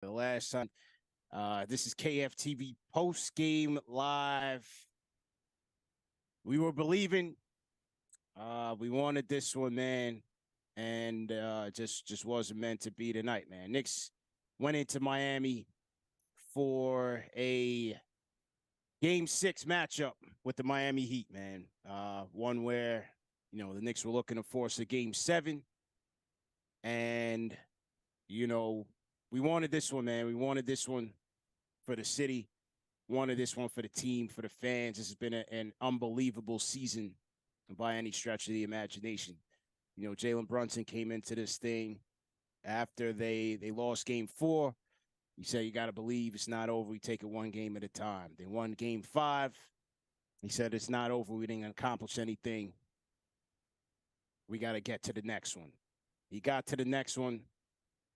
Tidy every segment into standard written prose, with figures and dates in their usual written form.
the last time. This is KFTV post-game live. We were believing. We wanted this one, man, and just wasn't meant to be tonight, man. Knicks went into Miami for a Game 6 matchup with the Miami Heat, man. One where, the Knicks were looking to force a Game 7. And, we wanted this one, man. We wanted this one for the city. Wanted this one for the team, for the fans. This has been an unbelievable season by any stretch of the imagination. Jalen Brunson came into this thing after they lost Game 4. He said, you got to believe it's not over. We take it one game at a time. They won Game 5. He said, it's not over. We didn't accomplish anything. We got to get to the next one. He got to the next one.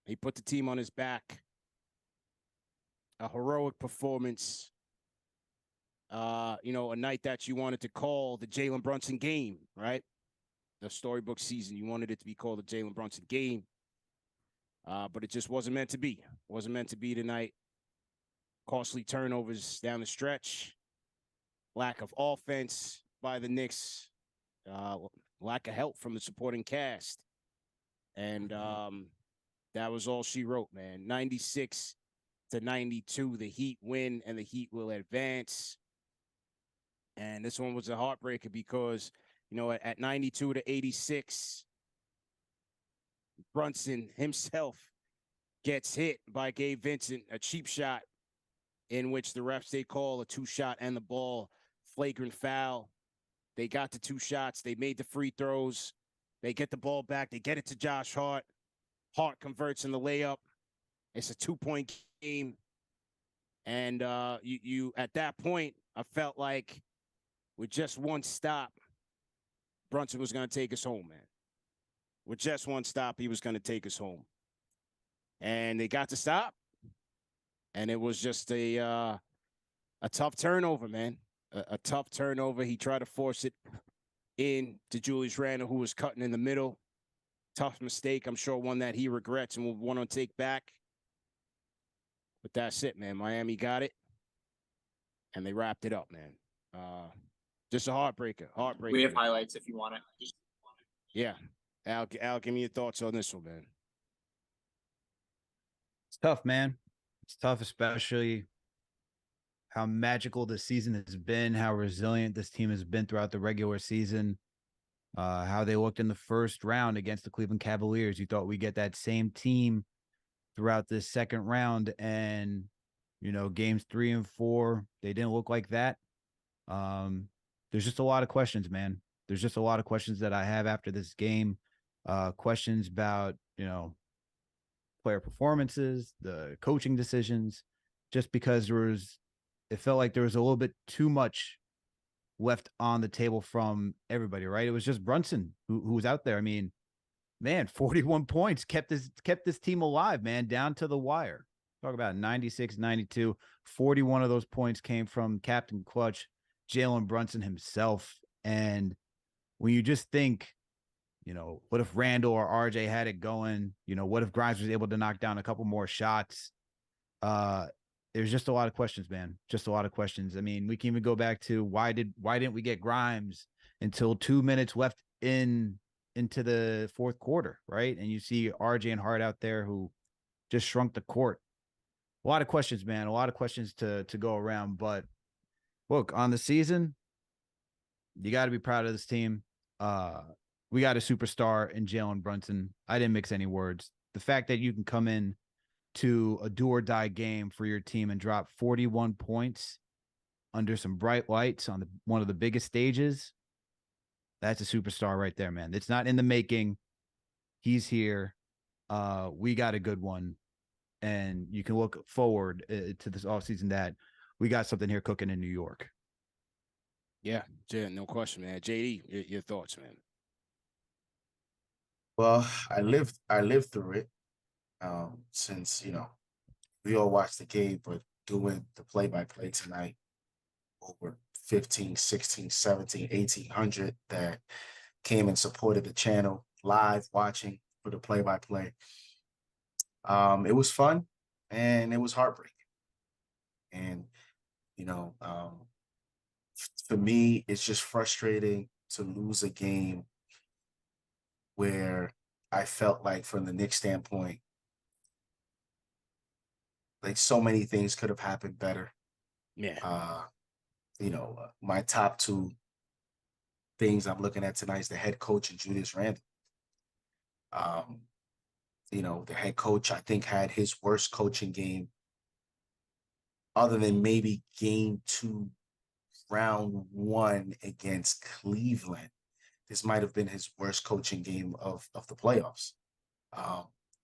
He put the team on his back. A heroic performance. A night that you wanted to call the Jalen Brunson game, right? The storybook season. You wanted it to be called the Jalen Brunson game. But it just wasn't meant to be. Wasn't meant to be tonight. Costly turnovers down the stretch. Lack of offense by the Knicks. Lack of help from the supporting cast. And that was all she wrote, man. 96-92, the Heat win, and the Heat will advance. And this one was a heartbreaker because, at 92-86, Brunson himself gets hit by Gabe Vincent, a cheap shot in which the refs, they call a 2-shot and the ball, flagrant foul. They got the 2 shots. They made the free throws. They get the ball back. They get it to Josh Hart. Hart converts in the layup. It's a 2-point game. And you at that point, I felt like with just one stop, Brunson was going to take us home, man. With just one stop, he was going to take us home. And they got to stop. And it was just a tough turnover, man. A tough turnover. He tried to force it in to Julius Randle, who was cutting in the middle. Tough mistake. I'm sure one that he regrets and will want to take back. But that's it, man. Miami got it. And they wrapped it up, man. Just a heartbreaker. Heartbreaker. We have highlights if you want it. Yeah. Al, give me your thoughts on this one, man. It's tough, man. It's tough, especially how magical this season has been, how resilient this team has been throughout the regular season, how they looked in the first round against the Cleveland Cavaliers. You thought we'd get that same team throughout this second round, and, games 3 and 4, they didn't look like that. There's just a lot of questions, man. There's just a lot of questions that I have after this game. Questions about, player performances, the coaching decisions, just because it felt like there was a little bit too much left on the table from everybody, right? It was just Brunson who was out there. I mean, man, 41 points kept this team alive, man, down to the wire. Talk about 96-92. 41 of those points came from Captain Clutch, Jalen Brunson himself. And when you just think, what if Randle or RJ had it going? What if Grimes was able to knock down a couple more shots? There's just a lot of questions, man. Just a lot of questions. I mean, we can even go back to why didn't we get Grimes until 2 minutes left into the fourth quarter, right? And you see RJ and Hart out there who just shrunk the court. A lot of questions, man. A lot of questions to go around. But look, on the season, you got to be proud of this team. We got a superstar in Jalen Brunson. I didn't mix any words. The fact that you can come in to a do or die game for your team and drop 41 points under some bright lights on one of the biggest stages, that's a superstar right there, man. It's not in the making. He's here. We got a good one. And you can look forward to this offseason that we got something here cooking in New York. Yeah, no question, man. JD, your thoughts, man. Well, I lived through it. Since, we all watched the game, but doing the play-by-play tonight, over 15, 16, 17, 1,800 that came and supported the channel live watching for the play-by-play. It was fun. and it was heartbreaking. And, for me, it's just frustrating to lose a game where I felt like from the Knicks standpoint, like so many things could have happened better. Yeah. My top two things I'm looking at tonight is the head coach and Julius Randle. The head coach, I think, had his worst coaching game other than maybe game 2, round 1 against Cleveland. This might have been his worst coaching game of the playoffs.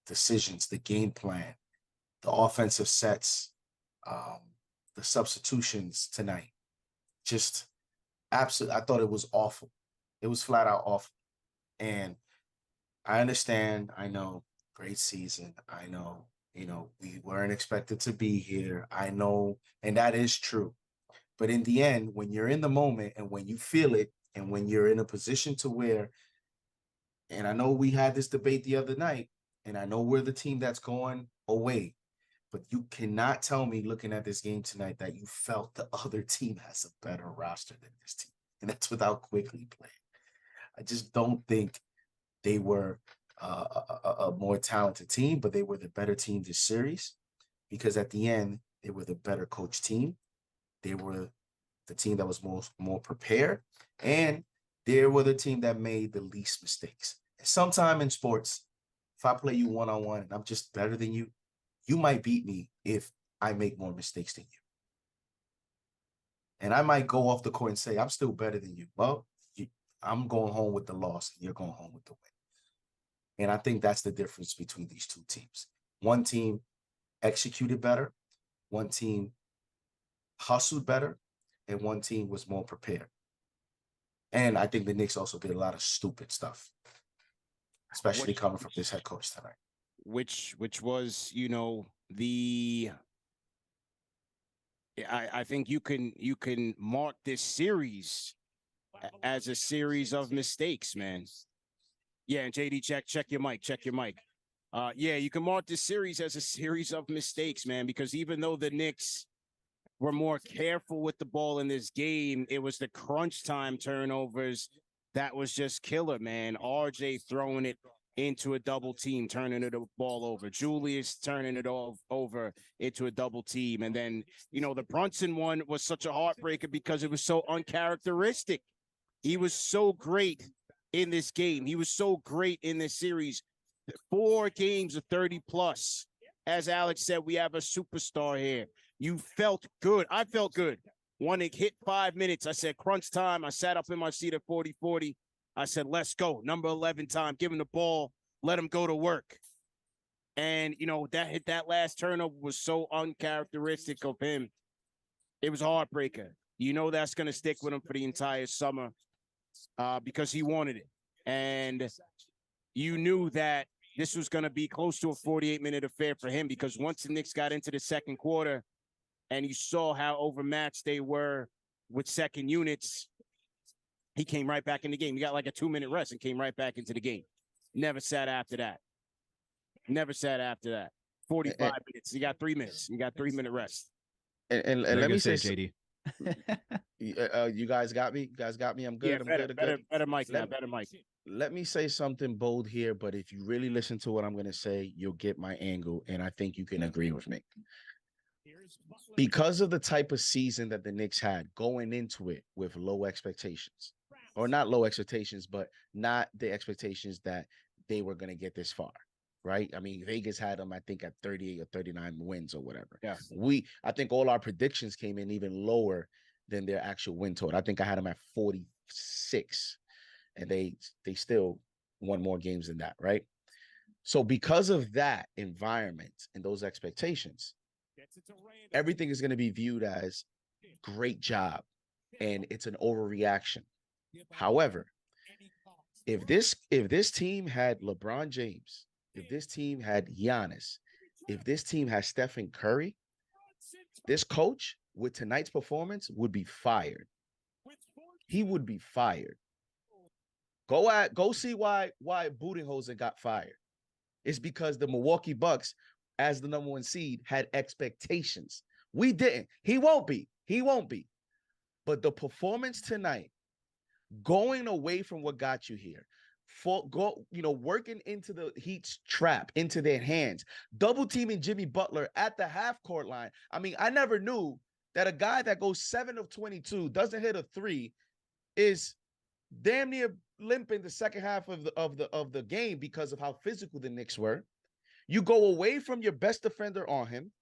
Decisions, the game plan, the offensive sets, the substitutions tonight. Just absolutely, I thought it was awful. It was flat out awful. And I understand, I know, great season. I know, we weren't expected to be here. I know, and that is true. But in the end, when you're in the moment and when you feel it, and when you're in a position to where, and I know we had this debate the other night, and I know we're the team that's going away, but you cannot tell me looking at this game tonight that you felt the other team has a better roster than this team. And that's without Quickley playing. I just don't think they were a more talented team, but they were the better team this series, because at the end, they were the better coach team. They were the team that was more prepared, and they were the team that made the least mistakes. And sometime in sports, if I play you one-on-one and I'm just better than you, you might beat me if I make more mistakes than you. And I might go off the court and say, I'm still better than you. Well, I'm going home with the loss, and you're going home with the win. And I think that's the difference between these two teams. One team executed better, one team hustled better, and one team was more prepared. And I think the Knicks also did a lot of stupid stuff, especially coming from this head coach tonight. Which was, I think you can mark this series as a series of mistakes, man. Yeah, and JD, check your mic. Yeah, you can mark this series as a series of mistakes, man, because even though the Knicks were more careful with the ball in this game, it was the crunch time turnovers that was just killer, man. RJ throwing it into a double team, turning the ball over. Julius turning it over into a double team. And then, the Brunson one was such a heartbreaker because it was so uncharacteristic. He was so great in this game. He was so great in this series. 4 games of 30 plus. As Alex said, we have a superstar here. You felt good. I felt good. When it hit 5 minutes, I said, crunch time. I sat up in my seat at 40-40. I said, let's go. Number 11 time. Give him the ball. Let him go to work. And, that last turnover was so uncharacteristic of him. It was a heartbreaker. That's going to stick with him for the entire summer because he wanted it. And you knew that this was going to be close to a 48-minute affair for him, because once the Knicks got into the second quarter and you saw how overmatched they were with second units, he came right back in the game. He got like a 2-minute rest and came right back into the game. Never sat after that. 45 minutes. You got 3 minutes. You got 3-minute rest. And let me say, JD. You guys got me. I'm good. Yeah, I'm better, good. better mic now. Better mic. Let me say something bold here, but if you really listen to what I'm going to say, you'll get my angle, and I think you can agree with me. Because of the type of season that the Knicks had going into it with low expectations, or not low expectations, but not the expectations that they were going to get this far, right? I mean, Vegas had them, I think, at 38 or 39 wins or whatever. Yeah. I think all our predictions came in even lower than their actual win total. I think I had them at 46, and they still won more games than that, right? So because of that environment and those expectations, everything is going to be viewed as great job, and it's an overreaction. However, if this team had LeBron James, if this team had Giannis, if this team has Stephen Curry, this coach with tonight's performance would be fired. He would be fired. Go see why Budenholzer got fired. It's because the Milwaukee Bucks as the number 1 seed, had expectations. We didn't. He won't be. But the performance tonight, going away from what got you here, working into the Heat's trap, into their hands, double teaming Jimmy Butler at the half court line. I mean, I never knew that a guy that goes 7 of 22, doesn't hit a 3, is damn near limping the second half of the game because of how physical the Knicks were. You go away from your best defender on him.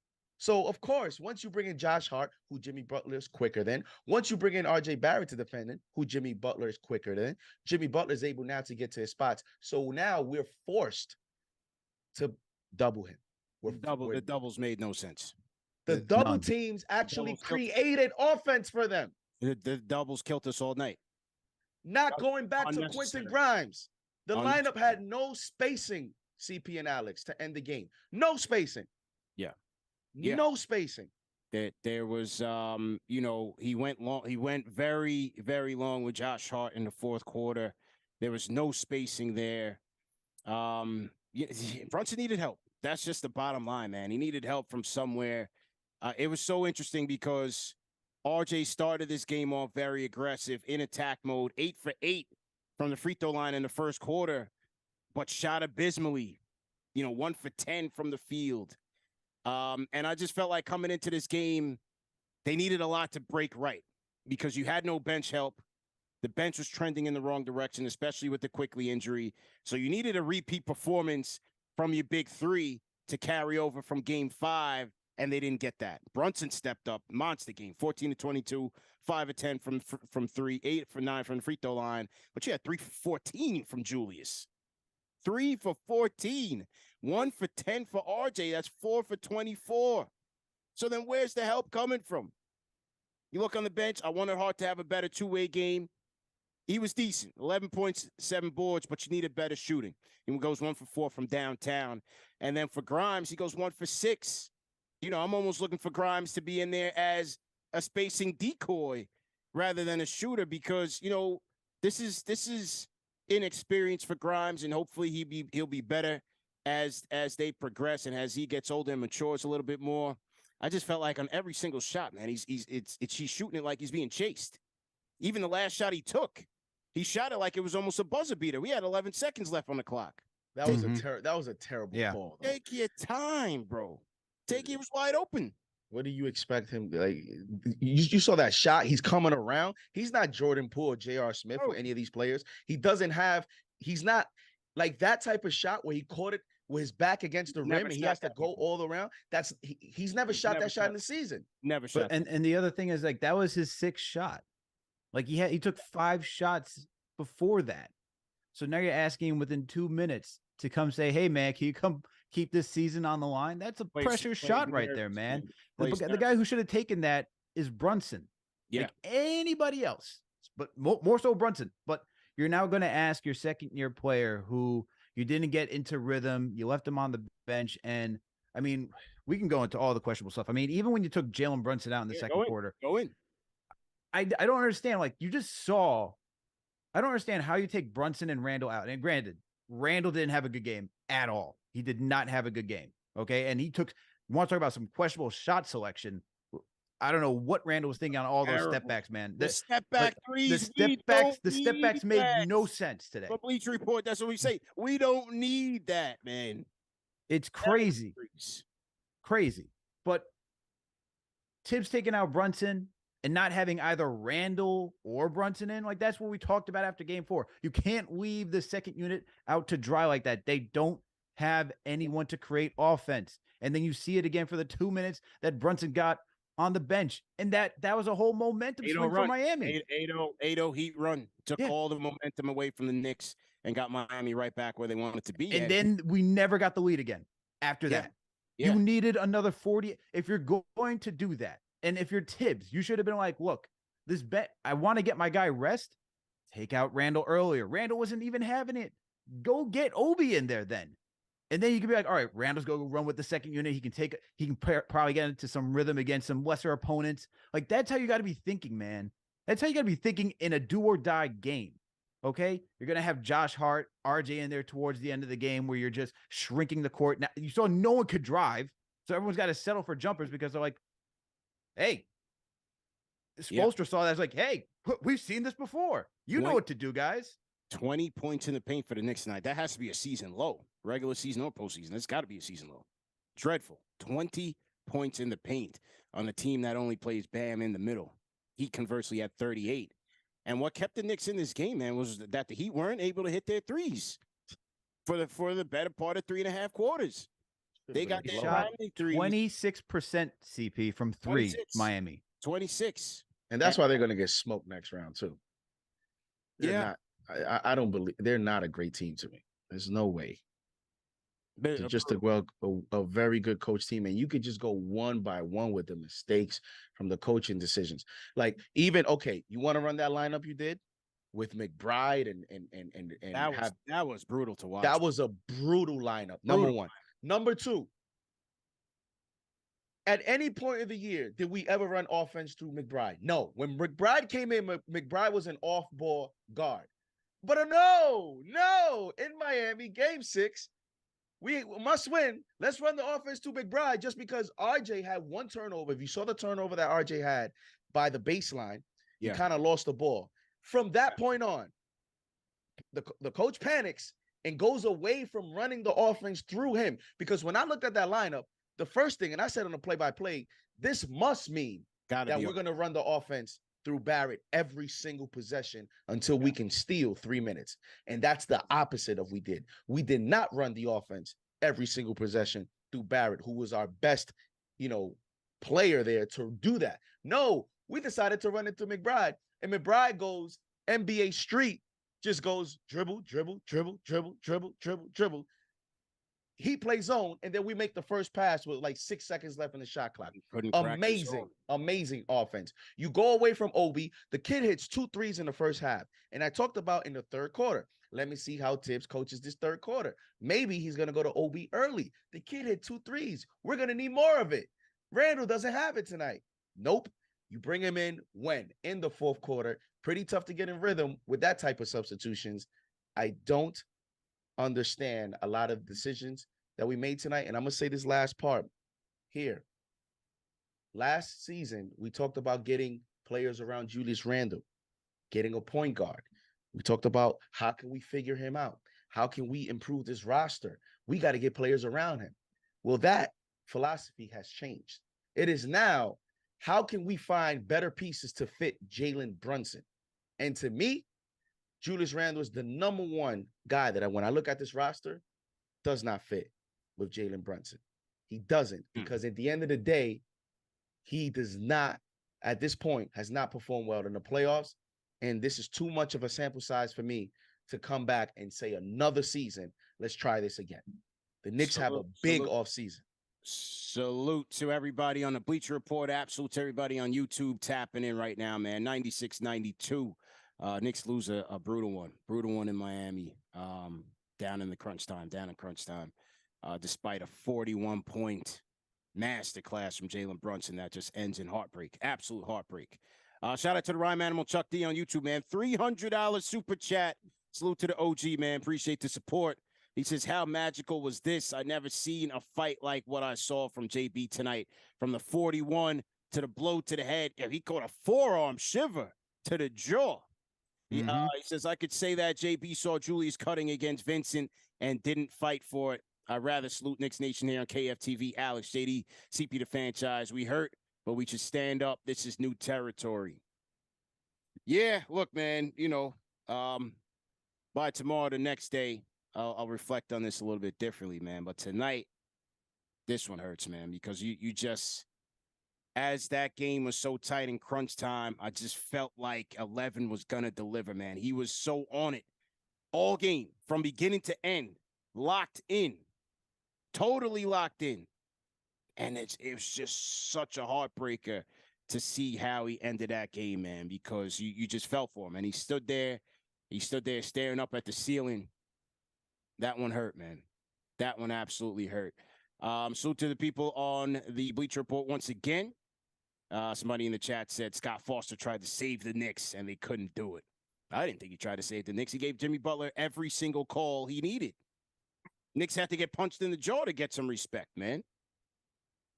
So, of course, once you bring in Josh Hart, who Jimmy Butler is quicker than, once you bring in RJ Barrett to defend him, who Jimmy Butler is quicker than, Jimmy Butler is able now to get to his spots. So now we're forced to double him. The doubles made no sense. The double teams actually created offense for them. The doubles killed us all night. Not going back to Quentin Grimes. The lineup had no spacing, CP and Alex, to end the game. No spacing. Yeah. No spacing. There was, he went long. He went very, very long with Josh Hart in the fourth quarter. There was no spacing there. Brunson needed help. That's just the bottom line, man. He needed help from somewhere. It was so interesting because RJ started this game off very aggressive in attack mode, 8 for 8 from the free throw line in the first quarter, but shot abysmally, 1 for 10 from the field. And I just felt like coming into this game, they needed a lot to break right because you had no bench help. The bench was trending in the wrong direction, especially with the Quickley injury. So you needed a repeat performance from your big 3 to carry over from game 5, and they didn't get that. Brunson stepped up, monster game, 14 to 22, 5 of 10 from 3, 8 for 9 from the free throw line. But you had 3 for 14 from Julius. 3 for 14. 1 for 10 for RJ. That's 4 for 24. So then where's the help coming from? You look on the bench. I wanted Hart to have a better two-way game. He was decent. 11 points, 7 boards, but you needed better shooting. He goes 1 for 4 from downtown. And then for Grimes, he goes 1 for 6. I'm almost looking for Grimes to be in there as a spacing decoy rather than a shooter because, this is inexperience for Grimes, and hopefully he'll be better as they progress and as he gets older and matures a little bit more. I just felt like on every single shot, man, he's shooting it like he's being chased. Even the last shot he took, he shot it like it was almost a buzzer beater. We had 11 seconds left on the clock. That was a terrible call. Though. Take your time, bro. It was wide open. What do you expect him? Like you saw that shot. He's coming around. He's not Jordan Poole or J.R. Smith or any of these players. He's not like that type of shot where he caught it with his back against the rim and he has to go all around. He's never shot that shot in the season. Never shot. And the other thing is like that was his 6th shot. Like he took 5 shots before that. So now you're asking him within 2 minutes to come say, "Hey man, can you come keep this season on the line?" That's a pressure shot right there, man. The guy who should have taken that is Brunson. Yeah. Like anybody else, but more so Brunson. But you're now going to ask your second-year player who you didn't get into rhythm, you left him on the bench, and I mean, we can go into all the questionable stuff. I mean, even when you took Jalen Brunson out in the second quarter, I don't understand. Like you just saw, I don't understand how you take Brunson and Randle out. And granted, Randle didn't have a good game at all. He did not have a good game. Okay. And you want to talk about some questionable shot selection. I don't know what Randle was thinking on all those step backs, man. The step back threes. The step backs made no sense today. But Bleach Report, that's what we say. We don't need that, man. It's crazy. Crazy. But Thibs taking out Brunson and not having either Randle or Brunson in, like that's what we talked about after game 4. You can't leave the second unit out to dry like that. They don't have anyone to create offense. And then you see it again for the 2 minutes that Brunson got on the bench. And that was a whole momentum swing for Miami. 8-0 Heat run. Took all the momentum away from the Knicks and got Miami right back where they wanted to be. And then we never got the lead again after that. Yeah. You needed another 40. If you're going to do that, and if you're Thibs, you should have been like, look, this bet, I want to get my guy rest. Take out Randle earlier. Randle wasn't even having it. Go get Obi in there then. And then you can be like, all right, Randle's going to run with the second unit. He can probably get into some rhythm against some lesser opponents. Like, that's how you got to be thinking, man. That's how you got to be thinking in a do or die game. Okay, you're gonna have Josh Hart, RJ in there towards the end of the game where you're just shrinking the court. Now you saw no one could drive, so everyone's got to settle for jumpers because they're like, "Hey, Spoelstra saw that. It's like, hey, we've seen this before. You know what to do, guys." 20 points in the paint for the Knicks tonight. That has to be a season low, regular season or postseason. That's got to be a season low. Dreadful. 20 points in the paint on a team that only plays Bam in the middle. Heat conversely had 38. And what kept the Knicks in this game, man, was that the Heat weren't able to hit their threes for the better part of 3.5 quarters. They got their shot 26% CP from three. 26. Miami 26, and that's why they're going to get smoked next round too. They're not, I don't believe they're not a great team to me. There's no way. They're just a very good coach team, and you could just go one by one with the mistakes from the coaching decisions. Like even you want to run that lineup you did with McBride and that was brutal to watch. That was a brutal lineup. Number one. Number two. At any point of the year, did we ever run offense through McBride? No. When McBride came in, McBride was an off-ball guard. But no, in Miami, game 6, we must win. Let's run the offense to McBride just because RJ had one turnover. If you saw the turnover that RJ had by the baseline, he kind of lost the ball. From that point on, the coach panics and goes away from running the offense through him. Because when I looked at that lineup, the first thing, and I said on the play-by-play, this must mean that we're going to run the offense through Barrett every single possession until we can steal 3 minutes. And that's the opposite of we did. We did not run the offense every single possession through Barrett, who was our best, player there to do that. No, we decided to run it through McBride. And McBride goes NBA Street, just goes dribble, dribble, dribble, dribble, dribble, dribble, dribble. He plays zone, and then we make the first pass with like 6 seconds left in the shot clock. Amazing offense. You go away from Obi. The kid hits 2 threes in the first half. And I talked about in the third quarter. Let me see how Thibs coaches this third quarter. Maybe he's going to go to Obi early. The kid hit 2 threes. We're going to need more of it. Randle doesn't have it tonight. Nope. You bring him in when? In the fourth quarter. Pretty tough to get in rhythm with that type of substitutions. I don't understand a lot of decisions that we made tonight. And I'm going to say this last part here. Last season, we talked about getting players around Julius Randle, getting a point guard. We talked about how can we figure him out? How can we improve this roster? We got to get players around him. Well, that philosophy has changed. It is now, how can we find better pieces to fit Jalen Brunson? And to me, Julius Randle is the number one guy that when I look at this roster, does not fit with Jalen Brunson. He doesn't, because at the end of the day, he does not, at this point, has not performed well in the playoffs. And this is too much of a sample size for me to come back and say another season, let's try this again. The Knicks have a big offseason. Salute to everybody on the Bleacher Report app. Salute to everybody on YouTube tapping in right now, man. 96-92. Knicks lose a brutal one in Miami, down in crunch time, despite a 41-point masterclass from Jalen Brunson that just ends in heartbreak, absolute heartbreak. Shout out to the Rhyme Animal Chuck D on YouTube, man. $300 super chat. Salute to the OG, man. Appreciate the support. He says, how magical was this? I never seen a fight like what I saw from JB tonight. From the 41 to the blow to the head. He caught a forearm shiver to the jaw. He says, I could say that JB saw Julius cutting against Vincent and didn't fight for it. I'd rather salute Knicks Nation here on KFTV. Alex, JD, CP the Fanchise. We hurt, but we should stand up. This is new territory. Yeah, look, man, by tomorrow, the next day, I'll reflect on this a little bit differently, man. But tonight, this one hurts, man, because you just, as that game was so tight in crunch time, I just felt like 11 was going to deliver, man. He was so on it all game from beginning to end, locked in, totally locked in. And it was just such a heartbreaker to see how he ended that game, man, because you just felt for him. And he stood there staring up at the ceiling. That one hurt, man. That one absolutely hurt. So to the people on the Bleacher Report once again, somebody in the chat said Scott Foster tried to save the Knicks and they couldn't do it. I didn't think he tried to save the Knicks. He gave Jimmy Butler every single call he needed. Knicks had to get punched in the jaw to get some respect, man.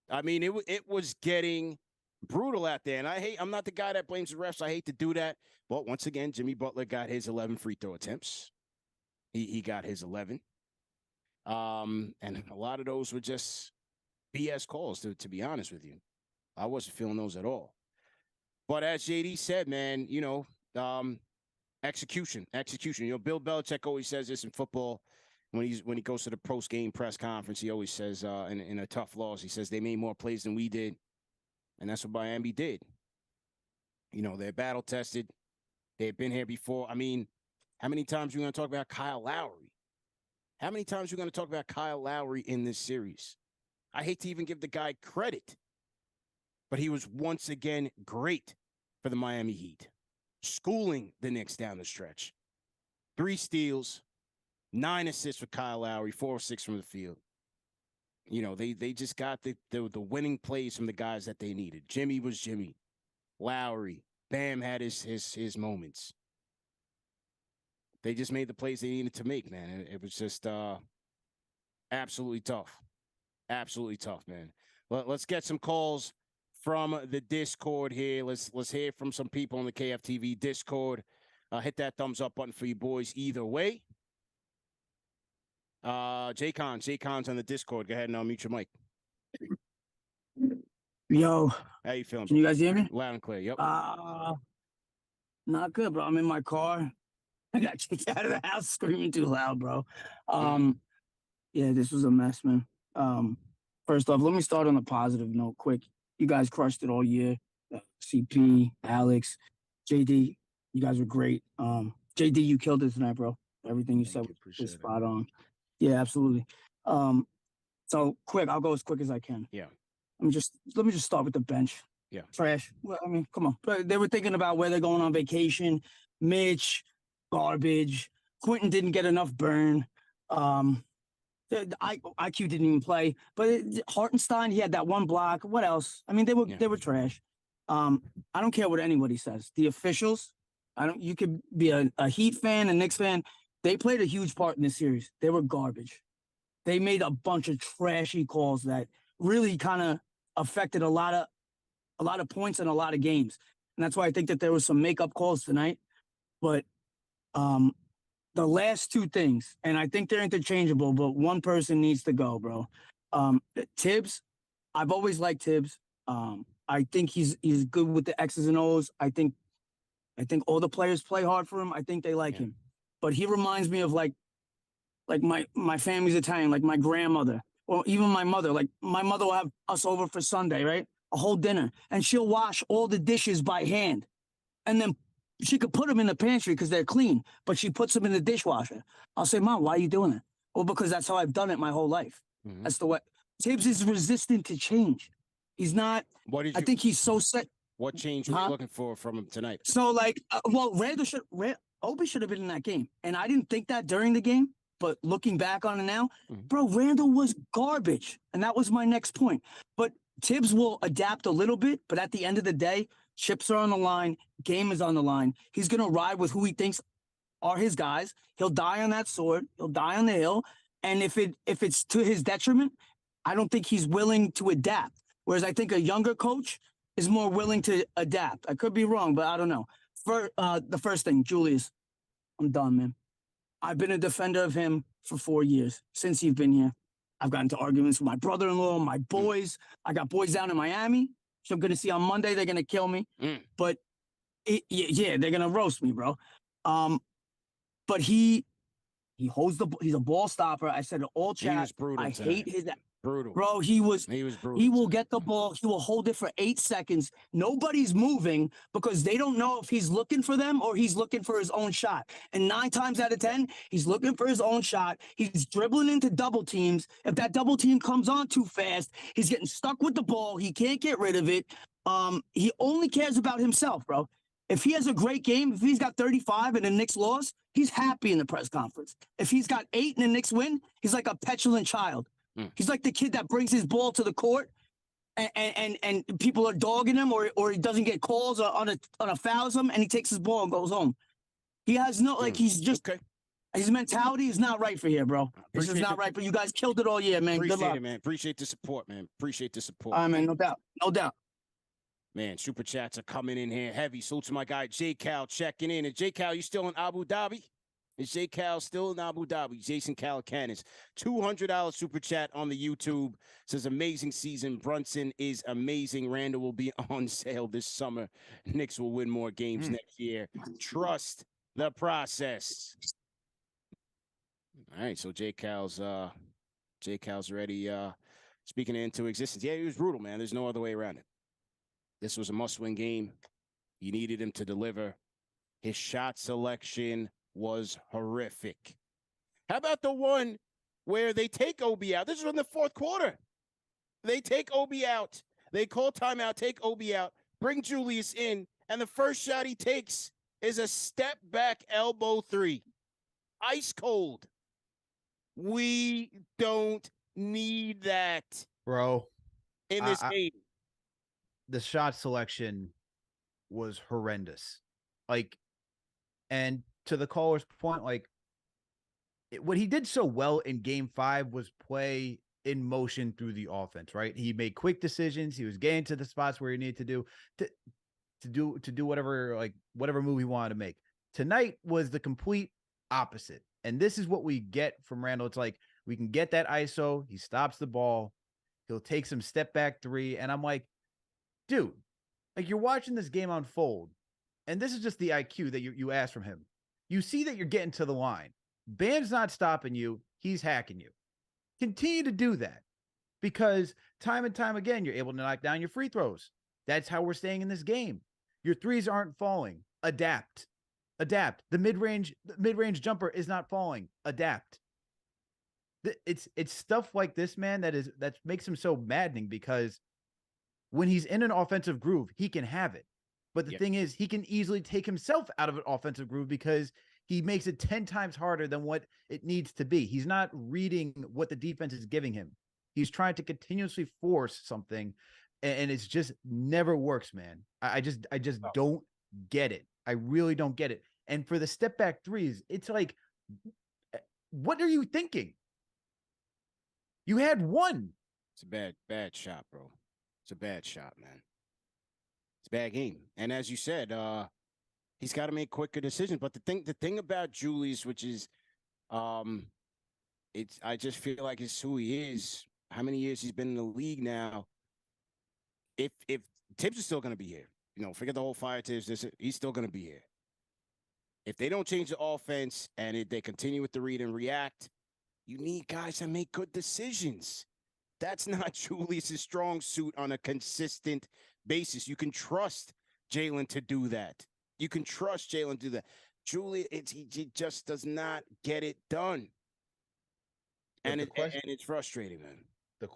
I mean, it was getting brutal out there. And I'm not the guy that blames the refs. I hate to do that. But once again, Jimmy Butler got his 11 free throw attempts. He got his 11. And a lot of those were just BS calls, to be honest with you. I wasn't feeling those at all. But as JD said, man, execution. Bill Belichick always says this in football. When he goes to the post-game press conference, he always says in a tough loss, he says they made more plays than we did. And that's what Miami did. They're battle-tested. They've been here before. I mean, how many times are we going to talk about Kyle Lowry? How many times are we going to talk about Kyle Lowry in this series? I hate to even give the guy credit, but he was once again great for the Miami Heat, schooling the Knicks down the stretch. 3 steals, 9 assists for Kyle Lowry, 4 or 6 from the field. They just got the winning plays from the guys that they needed. Jimmy was Jimmy. Lowry, Bam had his moments. They just made the plays they needed to make, man. It was just absolutely tough. Absolutely tough, man. Let's get some calls from the Discord here. Let's hear from some people on the KFTV Discord. Hit that thumbs up button for you boys either way. JConz on the Discord. Go ahead and unmute your mic. Yo, how you feeling? Can you guys hear me? Loud and clear. Yep. Not good, bro. I'm in my car. I got kicked out of the house screaming too loud, bro. Yeah, this was a mess, man. First off, let me start on a positive note quick. You guys crushed it all year. CP, Alex, JD, you guys were great. JD, you killed it tonight, bro. Everything you said was spot on. Yeah, absolutely. So quick, I'll go as quick as I can. Yeah. Let me just start with the bench. Yeah. Trash. Well, I mean, come on. They were thinking about where they're going on vacation. Mitch, garbage. Quentin didn't get enough burn. IQ didn't even play. But Hartenstein, he had that one block. What else? I mean, they were trash. I don't care what anybody says. The officials, you could be a Heat fan, a Knicks fan. They played a huge part in this series. They were garbage. They made a bunch of trashy calls that really kind of affected a lot of points in a lot of games. And that's why I think that there was some makeup calls tonight. But the last 2 things, and I think they're interchangeable, but one person needs to go, bro. Thibs, I've always liked Thibs. I think he's good with the X's and O's. I think all the players play hard for him. I think they like him. But he reminds me of like my family's Italian, like my grandmother, or even my mother. Like my mother will have us over for Sunday, right? A whole dinner. And she'll wash all the dishes by hand. And then she could put them in the pantry because they're clean, but she puts them in the dishwasher. I'll say, Mom, why are you doing that? Well, because that's how I've done it my whole life. Mm-hmm. That's the way. Thibs is resistant to change. He's not. I think he's so set. What change were you looking for from him tonight? So, Obi should have been in that game. And I didn't think that during the game, but looking back on it now, bro, Randle was garbage. And that was my next point. But Thibs will adapt a little bit, but at the end of the day, chips are on the line, game is on the line. He's going to ride with who he thinks are his guys. He'll die on that sword. He'll die on the hill. And if it's to his detriment, I don't think he's willing to adapt. Whereas I think a younger coach is more willing to adapt. I could be wrong, but I don't know. The first thing, Julius, I'm done, man. I've been a defender of him for 4 years since he's been here. I've gotten into arguments with my brother-in-law, my boys. I got boys down in Miami. So I'm going to see on Monday, they're going to kill me. But they're going to roast me, bro. But he holds he's a ball stopper. I said it all chat. He was brutal I tonight. hate his brutal. Bro, he was brutal. He will get the ball. He will hold it for 8 seconds. Nobody's moving because they don't know if he's looking for them or he's looking for his own shot. And 9 times out of 10, he's looking for his own shot. He's dribbling into double teams. If that double team comes on too fast, he's getting stuck with the ball. He can't get rid of it. He only cares about himself, bro. If he has a great game, if he's got 35 and the Knicks loss, he's happy in the press conference. If he's got 8 and the Knicks win, he's like a petulant child. He's like the kid that brings his ball to the court and people are dogging him or he doesn't get calls on a fouls him and he takes his ball and goes home. He has no, like, he's just, okay. his mentality is not right for here, bro. This is not right, but you guys killed it all year, man. Good Appreciate luck. it, man. Appreciate the support, man. Appreciate the support. All right, man, no doubt. No doubt. Man, super chats are coming in here heavy. So to my guy, J-Cal checking in. And J-Cal, you still in Abu Dhabi? Is J-Cal still in Abu Dhabi? Jason Calacanis, $200 super chat on the YouTube. Says, amazing season. Brunson is amazing. Randle will be on sale this summer. Knicks will win more games next year. Trust the process. All right, so J-Cal's already speaking it into existence. Yeah, he was brutal, man. There's no other way around it. This was a must-win game. You needed him to deliver. His shot selection was horrific. How about the one where they take Obi out? This is in the fourth quarter. They take Obi out. They call timeout, take Obi out, bring Julius in, and the first shot he takes is a step-back elbow three. Ice cold. We don't need that, bro. In this game. The shot selection was horrendous. Like, and to the caller's point, like, what he did so well in game 5 was play in motion through the offense, right? He made quick decisions. He was getting to the spots where he needed to do whatever move he wanted to make. Tonight was the complete opposite. And this is what we get from Randle. It's like, we can get that ISO. He stops the ball. He'll take some step back three. And I'm like, dude, like, you're watching this game unfold. And this is just the IQ that you ask from him. You see that you're getting to the line. Bam's not stopping you. He's hacking you. Continue to do that, because time and time again, you're able to knock down your free throws. That's how we're staying in this game. Your threes aren't falling. Adapt. The mid-range jumper is not falling. Adapt. It's stuff like this, man, that makes him so maddening, because when he's in an offensive groove, he can have it. But the thing is, he can easily take himself out of an offensive groove because he makes it 10 times harder than what it needs to be. He's not reading what the defense is giving him. He's trying to continuously force something, and it's just never works, man. I just don't get it. I really don't get it. And for the step back threes, it's like, what are you thinking? You had one. It's a bad shot, bro. It's a bad shot, man. It's a bad game. And as you said, he's got to make quicker decisions. But the thing about Julius, which is, I just feel like it's who he is. How many years he's been in the league now? If Thibs is still going to be here, forget the whole fire Thibs. He's still going to be here. If they don't change the offense and if they continue with the read and react, you need guys that make good decisions. That's not Julius's strong suit on a consistent basis. You can trust Jalen to do that. Julius, he just does not get it done. And it's frustrating, man. The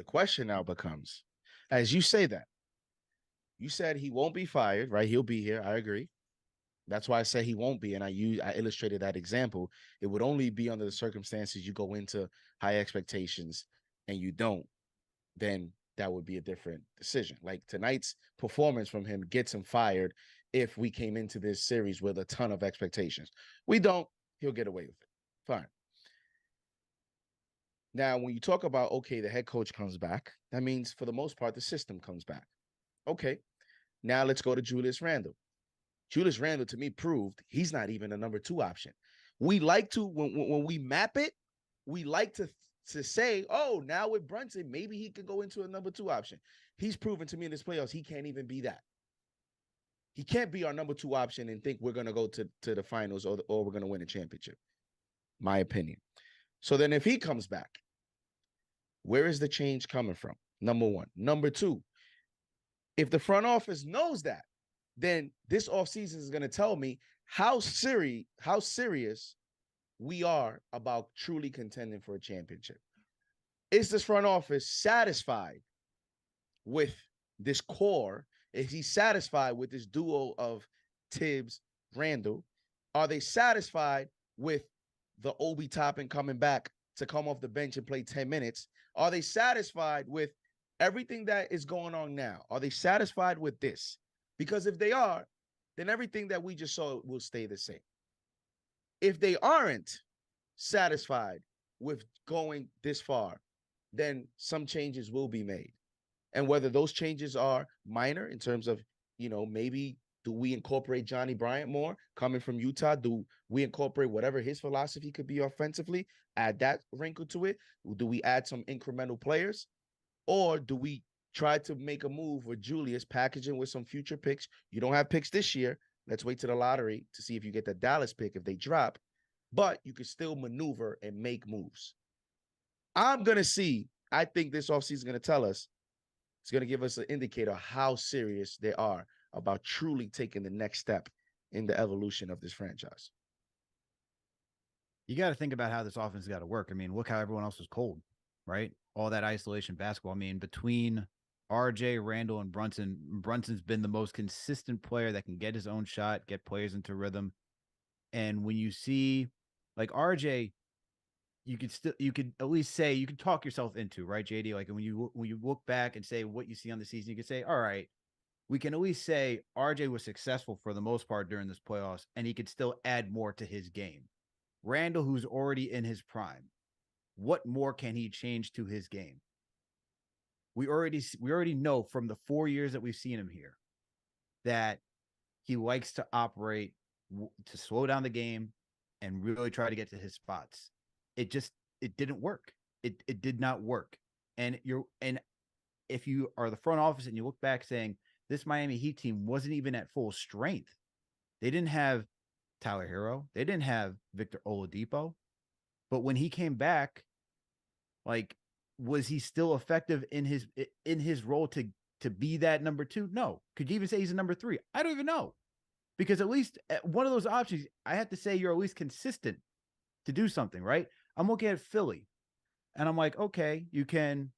question now becomes, as you say that, you said he won't be fired, right? He'll be here. I agree. That's why I say he won't be. And I illustrated that example. It would only be under the circumstances you go into high expectations and you don't, then that would be a different decision. Like tonight's performance from him gets him fired if we came into this series with a ton of expectations. We don't, he'll get away with it. Fine. Now, when you talk about, okay, the head coach comes back, that means for the most part, the system comes back. Okay. Now let's go to Julius Randle. Julius Randle, to me, proved he's not even a number 2 option. We like to, when we map it, we like to say, oh, now with Brunson, maybe he could go into a number 2 option. He's proven to me in this playoffs he can't even be that. He can't be our number 2 option and think we're going to go to the finals or we're going to win a championship. My opinion. So then if he comes back, where is the change coming from? Number 1. Number 2, if the front office knows that, then this offseason is going to tell me how serious we are about truly contending for a championship. Is this front office satisfied with this core? Is he satisfied with this duo of Thibs, Randle? Are they satisfied with the Obi Toppin coming back to come off the bench and play 10 minutes? Are they satisfied with everything that is going on now? Are they satisfied with this? Because if they are, then everything that we just saw will stay the same. If they aren't satisfied with going this far, then some changes will be made. And whether those changes are minor in terms of, maybe do we incorporate Johnny Bryant more coming from Utah? Do we incorporate whatever his philosophy could be offensively, add that wrinkle to it? Do we add some incremental players? Or do we try to make a move with Julius, packaging with some future picks? You don't have picks this year. Let's wait to the lottery to see if you get the Dallas pick if they drop. But you can still maneuver and make moves. I think this offseason is going to tell us, it's going to give us an indicator of how serious they are about truly taking the next step in the evolution of this franchise. You got to think about how this offense got to work. I mean, look how everyone else was cold, right? All that isolation basketball. I mean, between RJ, Randle, and Brunson, Brunson's been the most consistent player that can get his own shot, get players into rhythm. And when you see like RJ, you could at least say, you can talk yourself into, right, JD? Like when you look back and say what you see on the season, you could say, all right, we can at least say RJ was successful for the most part during this playoffs, and he could still add more to his game. Randle, who's already in his prime, what more can he change to his game? We already know from the 4 years that we've seen him here that he likes to operate to slow down the game and really try to get to his spots. It didn't work. It did not work. And if you are the front office and you look back saying this Miami Heat team wasn't even at full strength, they didn't have Tyler Hero, they didn't have Victor Oladipo, but when he came back, like, was he still effective in his role to be that number 2? No. Could you even say he's a number 3? I don't even know, because at least one of those options, I have to say you're at least consistent to do something, right? I'm looking at Philly, and I'm like, okay, you can,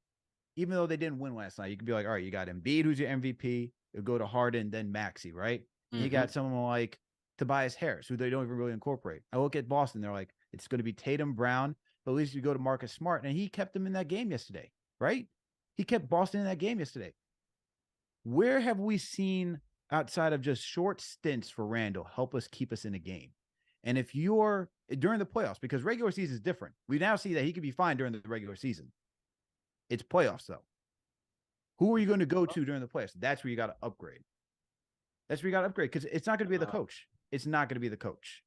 even though they didn't win last night, you can be like, all right, you got Embiid, who's your MVP. You'll go to Harden, then Maxey, right? Mm-hmm. You got someone like Tobias Harris, who they don't even really incorporate. I look at Boston, they're like, it's going to be Tatum, Brown, but at least you go to Marcus Smart, and he kept them in that game yesterday, right? He kept Boston in that game yesterday. Where have we seen, outside of just short stints for Randle, help us keep us in a game? And if you're during the playoffs, because regular season is different, we now see that he could be fine during the regular season. It's playoffs, though. Who are you going to go to during the playoffs? That's where you got to upgrade. That's where you got to upgrade, because it's not going to be the coach. It's not going to be the coach.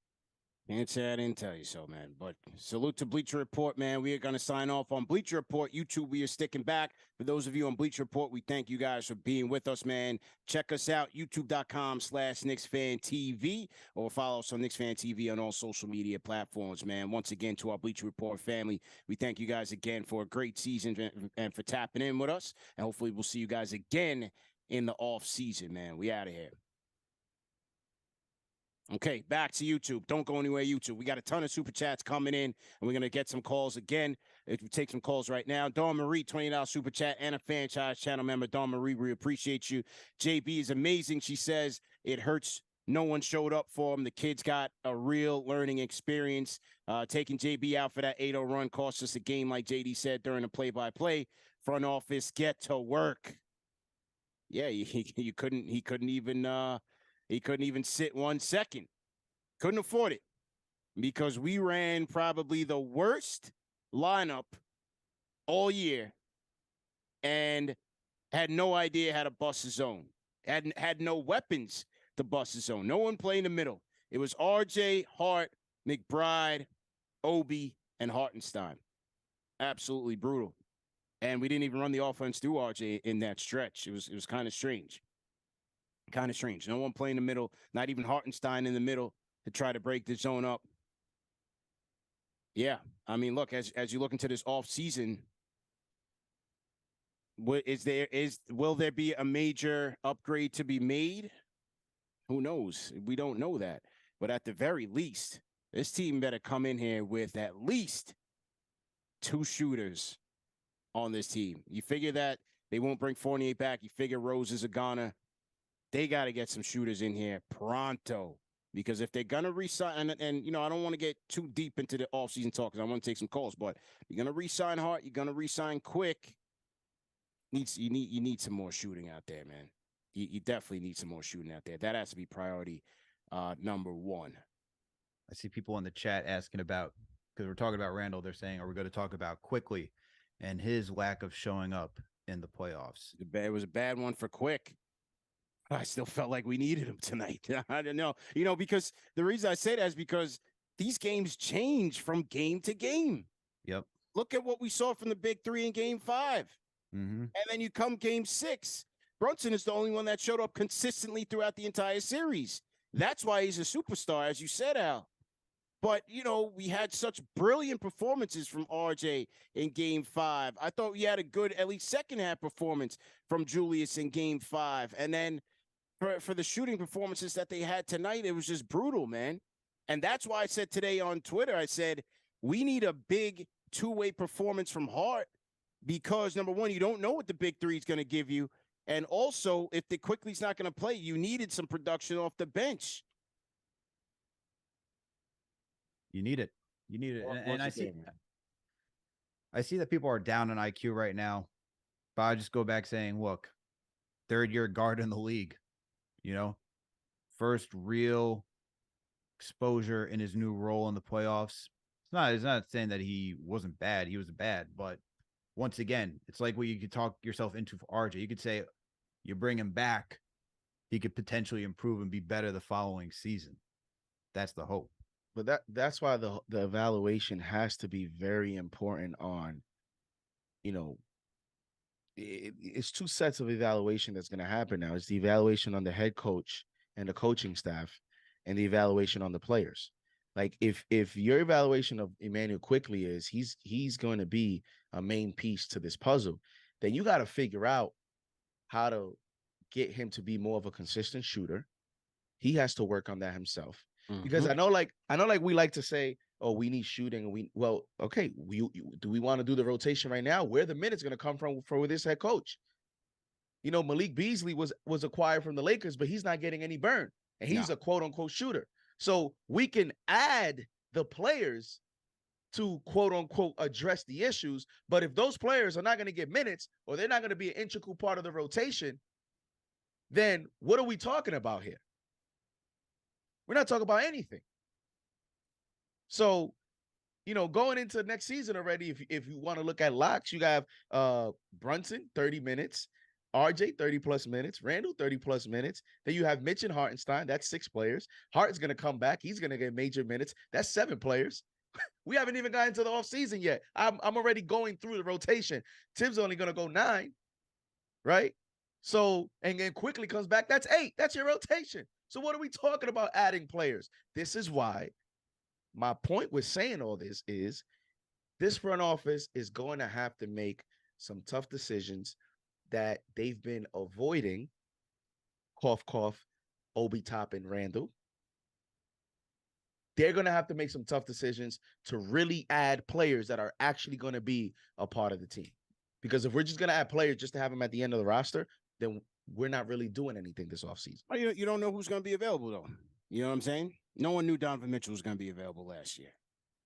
Can't say I didn't tell you so, man. But salute to Bleacher Report, man. We are going to sign off on Bleacher Report. YouTube, we are sticking back. For those of you on Bleacher Report, we thank you guys for being with us, man. Check us out, youtube.com/KnicksFanTV, or follow us on KnicksFanTV on all social media platforms, man. Once again, to our Bleacher Report family, we thank you guys again for a great season and for tapping in with us. And hopefully we'll see you guys again in the off season, man. We out of here. Okay, back to YouTube. Don't go anywhere, YouTube. We got a ton of super chats coming in, and we're going to get some calls again. If we take some calls right now. Dawn Marie, $20 super chat, and a Fanchise channel member. Dawn Marie, we appreciate you. JB is amazing. She says it hurts no one showed up for him. The kids got a real learning experience. Taking JB out for that 8-0 run cost us a game, like JD said during the play-by-play. Front office, get to work. Yeah, he couldn't even sit 1 second. Couldn't afford it, because we ran probably the worst lineup all year and had no idea how to bust his zone. Had no weapons to bust his zone. No one played in the middle. It was RJ, Hart, McBride, Obi, and Hartenstein. Absolutely brutal. And we didn't even run the offense through RJ in that stretch. It was kind of strange. Kind of strange. No one playing in the middle, not even Hartenstein in the middle to try to break the zone up. Yeah, I mean, look, as you look into this offseason, will there be a major upgrade to be made? Who knows? We don't know that. But at the very least, this team better come in here with at least 2 shooters on this team. You figure that they won't bring Fournier back. You figure Rose is a goner. They got to get some shooters in here pronto, because if they're going to re-sign, and you know, I don't want to get too deep into the offseason talk because I want to take some calls, but you're going to re-sign Hart, you're going to re-sign Quick. You need some more shooting out there, man. you definitely need some more shooting out there. That has to be priority number one. I see people in the chat asking about, because we're talking about Randle, they're saying, are we going to talk about Quickley and his lack of showing up in the playoffs? It was a bad one for Quick. I still felt like we needed him tonight. I don't know. Because the reason I say that is because these games change from game to game. Yep. Look at what we saw from the big three in game 5. Mm-hmm. And then you come game 6. Brunson is the only one that showed up consistently throughout the entire series. That's why he's a superstar, as you said, Al. But, we had such brilliant performances from RJ in game 5. I thought we had a good, at least second half performance from Julius in game 5. And then for the shooting performances that they had tonight, it was just brutal, man. And that's why I said today on Twitter, I said, we need a big two-way performance from Hart because, number one, you don't know what the big three is going to give you. And also, if the Quickley's not going to play, you needed some production off the bench. You need it. And I see that people are down on IQ right now, but I just go back saying, look, third-year guard in the league, first real exposure in his new role in the playoffs. It's not saying that he wasn't bad. He was bad, but once again, it's like what you could talk yourself into for RJ. You could say you bring him back, he could potentially improve and be better the following season. That's the hope. But that's why the evaluation has to be very important on, it's two sets of evaluation that's going to happen now. It's the evaluation on the head coach and the coaching staff and the evaluation on the players. Like if your evaluation of Emmanuel Quickley is he's going to be a main piece to this puzzle, then you got to figure out how to get him to be more of a consistent shooter. He has to work on that himself. Because I know like we like to say, oh, we need shooting. Do we want to do the rotation right now? Where the minutes going to come from for this head coach? Malik Beasley was acquired from the Lakers, but he's not getting any burn, and he's a quote unquote shooter. So we can add the players to quote unquote address the issues. But if those players are not going to get minutes or they're not going to be an integral part of the rotation, then what are we talking about here? We're not talking about anything. So, going into next season already, if you want to look at locks, you have Brunson, 30 minutes, RJ, 30-plus minutes, Randle, 30-plus minutes. Then you have Mitch and Hartenstein. That's 6 players. Hart's going to come back. He's going to get major minutes. That's 7 players. We haven't even gotten to the offseason yet. I'm already going through the rotation. Thibs only going to go 9, right? So, and then Quickley comes back. That's 8. That's your rotation. So what are we talking about adding players? This is why my point with saying all this is this front office is going to have to make some tough decisions that they've been avoiding. Cough, cough, Obi Toppin, Randle. They're going to have to make some tough decisions to really add players that are actually going to be a part of the team. Because if we're just going to add players just to have them at the end of the roster, then we're not really doing anything this offseason. You don't know who's going to be available, though. You know what I'm saying? No one knew Donovan Mitchell was going to be available last year.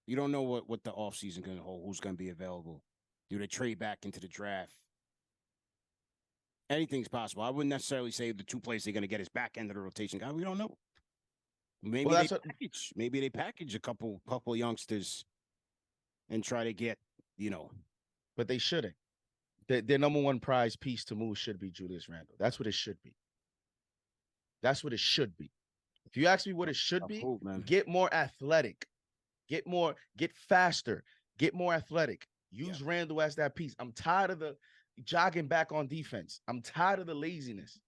You don't know what the offseason going to hold, who's going to be available. Do they trade back into the draft? Anything's possible. I wouldn't necessarily say the 2 players they're going to get is back end of the rotation guy. We don't know. Maybe maybe they package a couple youngsters and try to get, But they shouldn't. Their number one prize piece to move should be Julius Randle. That's what it should be. That's what it should be. If you ask me what it should be, get more athletic, get faster, get more athletic. Use Randle as that piece. I'm tired of the jogging back on defense. I'm tired of the laziness.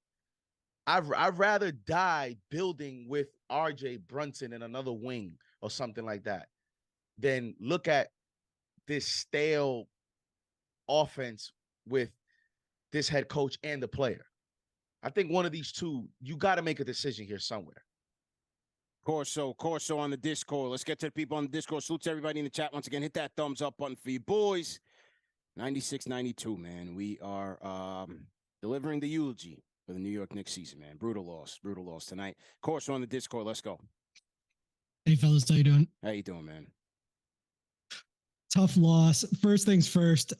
I'd rather die building with RJ, Brunson, and another wing or something like that than look at this stale offense with this head coach and the player. I think one of these two, you got to make a decision here somewhere. Corso on the Discord. Let's get to the people on the Discord. Salute to everybody in the chat. Once again, hit that thumbs up button for you boys. 96-92, man. We are delivering the eulogy for the New York Knicks season, man. Brutal loss tonight. Corso on the Discord. Let's go. Hey, fellas. How you doing? How you doing, man? Tough loss. First things first,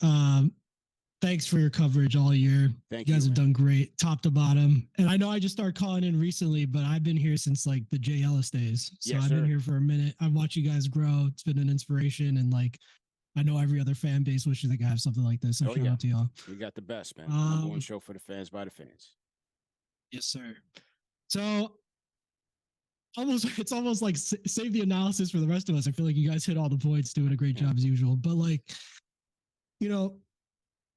thanks for your coverage all year. Thank you guys you, have man. done great, top to bottom. And I know I just started calling in recently, but I've been here since like the J. Ellis days. So Yes, I've been sir. here for a minute. I've watched you guys grow. It's been an inspiration. And like, I know every other fan base wishes they could have something like this. So shout out to y'all. You got the best, man. Number one show for the fans by the fans. Yes, sir. So it's almost like save the analysis for the rest of us. I feel like you guys hit all the points, doing a great job as usual. But like, you know,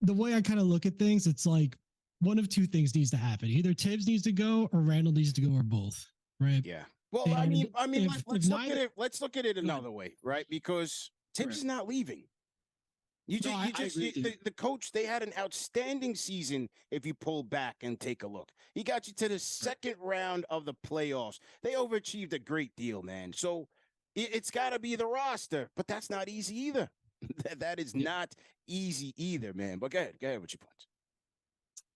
the way I kind of look at things, it's like one of two things needs to happen. Either Thibs needs to go or Randle needs to go, or both. Right. Yeah. Well, And I mean, if let's look neither- at it. Let's look at it another way, right? Because Thibs is not leaving. The coach, they had an outstanding season if you pull back and take a look. He got you to the second round of the playoffs. They overachieved a great deal, man. So it's got to be the roster, but that's not easy either. That is not easy either, man. But go ahead with your points.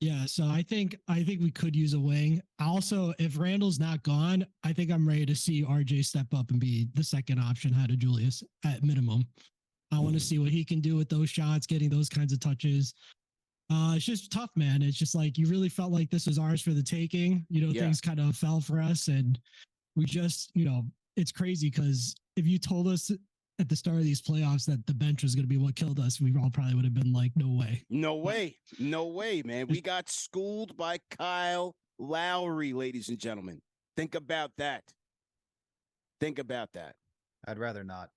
Yeah, so I think we could use a wing. Also, if Randall's not gone, I think I'm ready to see RJ step up and be the second option ahead of Julius at minimum. I want to see what he can do with those shots, getting those kinds of touches. It's just tough, man. It's just like you really felt like this was ours for the taking. Things kind of fell for us, and we just, it's crazy because if you told us at the start of these playoffs that the bench was going to be what killed us, we all probably would have been like, no way. No way, man. We got schooled by Kyle Lowry, ladies and gentlemen. Think about that. I'd rather not.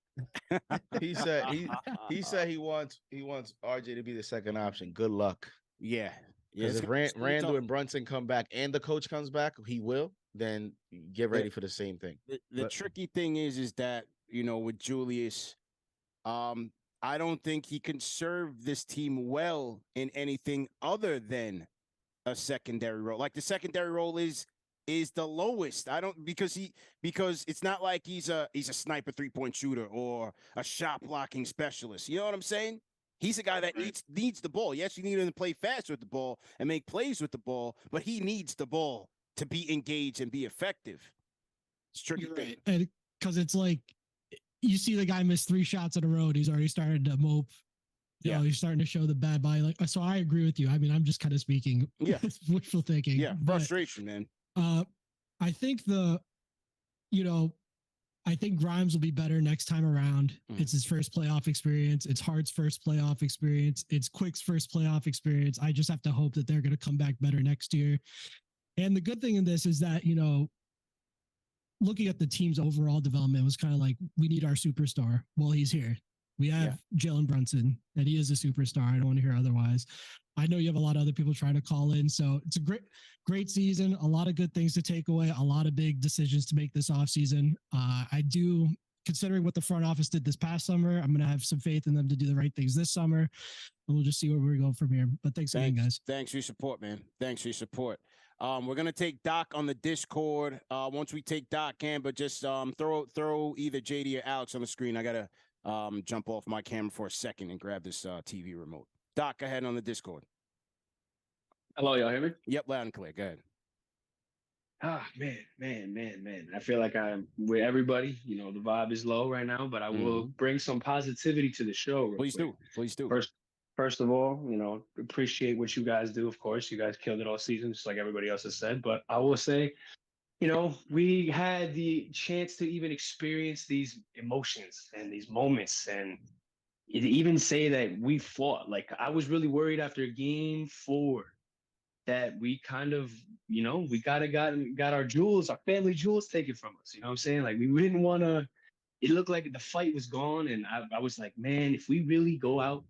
He said he wants RJ to be the second option. Good luck. Yeah. Because if Randle and Brunson come back and the coach comes back, he will, then get ready for the same thing. The tricky thing is that, with Julius, I don't think he can serve this team well in anything other than a secondary role. Like the secondary role is the lowest. Because it's not like he's a sniper 3-point shooter or a shot blocking specialist. You know what I'm saying? He's a guy that needs the ball. Yes, you need him to play fast with the ball and make plays with the ball, but he needs the ball to be engaged and be effective. It's tricky. You're right. And because it's like you see the guy miss 3 shots in a row and he's already started to mope. He's starting to show the bad body. Like, so I agree with you. I mean, I'm just kind of speaking wishful thinking. Yeah, frustration, man. I think I think Grimes will be better next time around. It's his first playoff experience. It's Hart's first playoff experience. It's Quick's first playoff experience. I just have to hope that they're going to come back better next year. And the good thing in this is that, looking at the team's overall development was kind of like, we need our superstar. Well, he's here. We have Jalen Brunson, and he is a superstar. I don't want to hear otherwise. I know you have a lot of other people trying to call in. So it's a great season. A lot of good things to take away. A lot of big decisions to make this offseason. I do, considering what the front office did this past summer, I'm going to have some faith in them to do the right things this summer. And we'll just see where we go from here. But thanks again, guys. Thanks for your support, man. Thanks for your support. We're going to take Doc on the Discord. Once we take Doc, but just throw either JD or Alex on the screen. I got to jump off my camera for a second and grab this TV remote. Doc, go ahead on the Discord. Hello, y'all hear me? Yep, loud and clear. Go ahead. Man. I feel like I'm with everybody. The vibe is low right now, but I will bring some positivity to the show. Please do. First of all, appreciate what you guys do. Of course, you guys killed it all season, just like everybody else has said. But I will say, we had the chance to even experience these emotions and these moments, and even say that we fought. Like, I was really worried after Game 4 that we kind of, we got our jewels, our family jewels taken from us. You know what I'm saying? Like, we didn't want to. It looked like the fight was gone, and I was like, man, if we really go out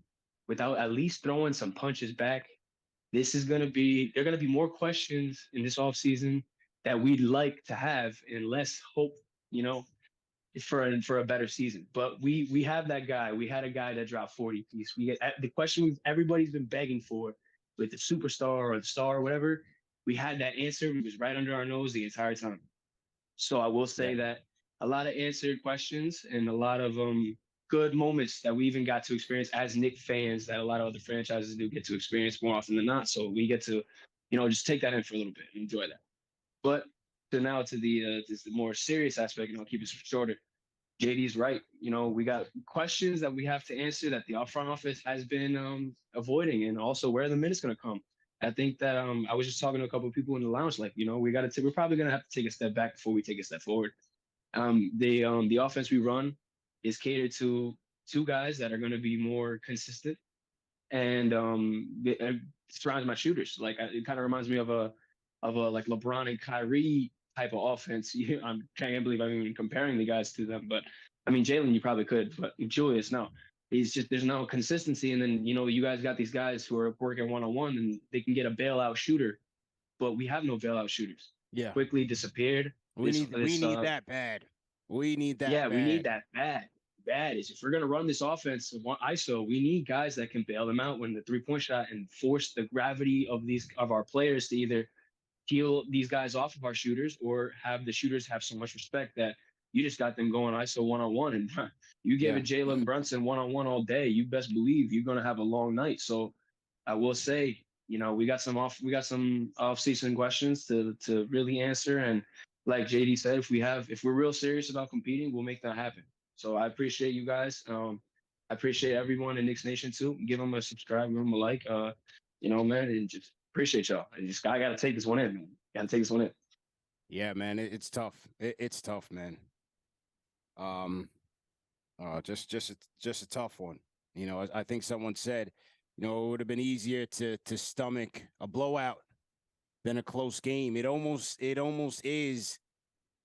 without at least throwing some punches back, there are going to be more questions in this offseason that we'd like to have, and less hope, for a better season. But we have that guy. We had a guy that dropped 40 piece. We get the question everybody's been begging for with the superstar or the star or whatever. We had that answer. It was right under our nose the entire time. So I will say that a lot of answered questions and a lot of good moments that we even got to experience as Knicks fans that a lot of other franchises do get to experience more often than not. So we get to, just take that in for a little bit and enjoy that. But to the more serious aspect, and I'll keep it shorter. JD's right. You know, we got questions that we have to answer that the front office has been avoiding, and also where are the minutes going to come. I think that I was just talking to a couple of people in the lounge, like, you know, we're probably going to have to take a step back before we take a step forward. The offense we run is catered to two guys that are going to be more consistent, and it surrounds my shooters. Like, it kind of reminds me of a like LeBron and Kyrie type of offense. I can't believe I'm even comparing the guys to them, but I mean, Jalen, you probably could, but Julius, no. He's just, there's no consistency. And then, you know, you guys got these guys who are working one-on-one and they can get a bailout shooter, but we have no bailout shooters. Yeah. Quickly disappeared. We need that bad. We need that. Yeah, bad. we need that bad. Bad is if we're going to run this offense ISO, we need guys that can bail them out when the 3-point shot and force the gravity of our players to either peel these guys off of our shooters or have the shooters have so much respect that you just got them going ISO one-on-one, and you give it Jalen Brunson one-on-one all day, you best believe you're going to have a long night. So I will say, you know, we got some off-season questions to really answer. And like JD said, if we're real serious about competing, we'll make that happen. So I appreciate you guys. I appreciate everyone in Knicks Nation too. Give them a subscribe, give them a like. You know, man, and just appreciate y'all. I got to take this one in, man. Got to take this one in. Yeah, man, it's tough. It's tough, man. Just a tough one. You know, I think someone said, you know, it would have been easier to stomach a blowout than a close game. It almost is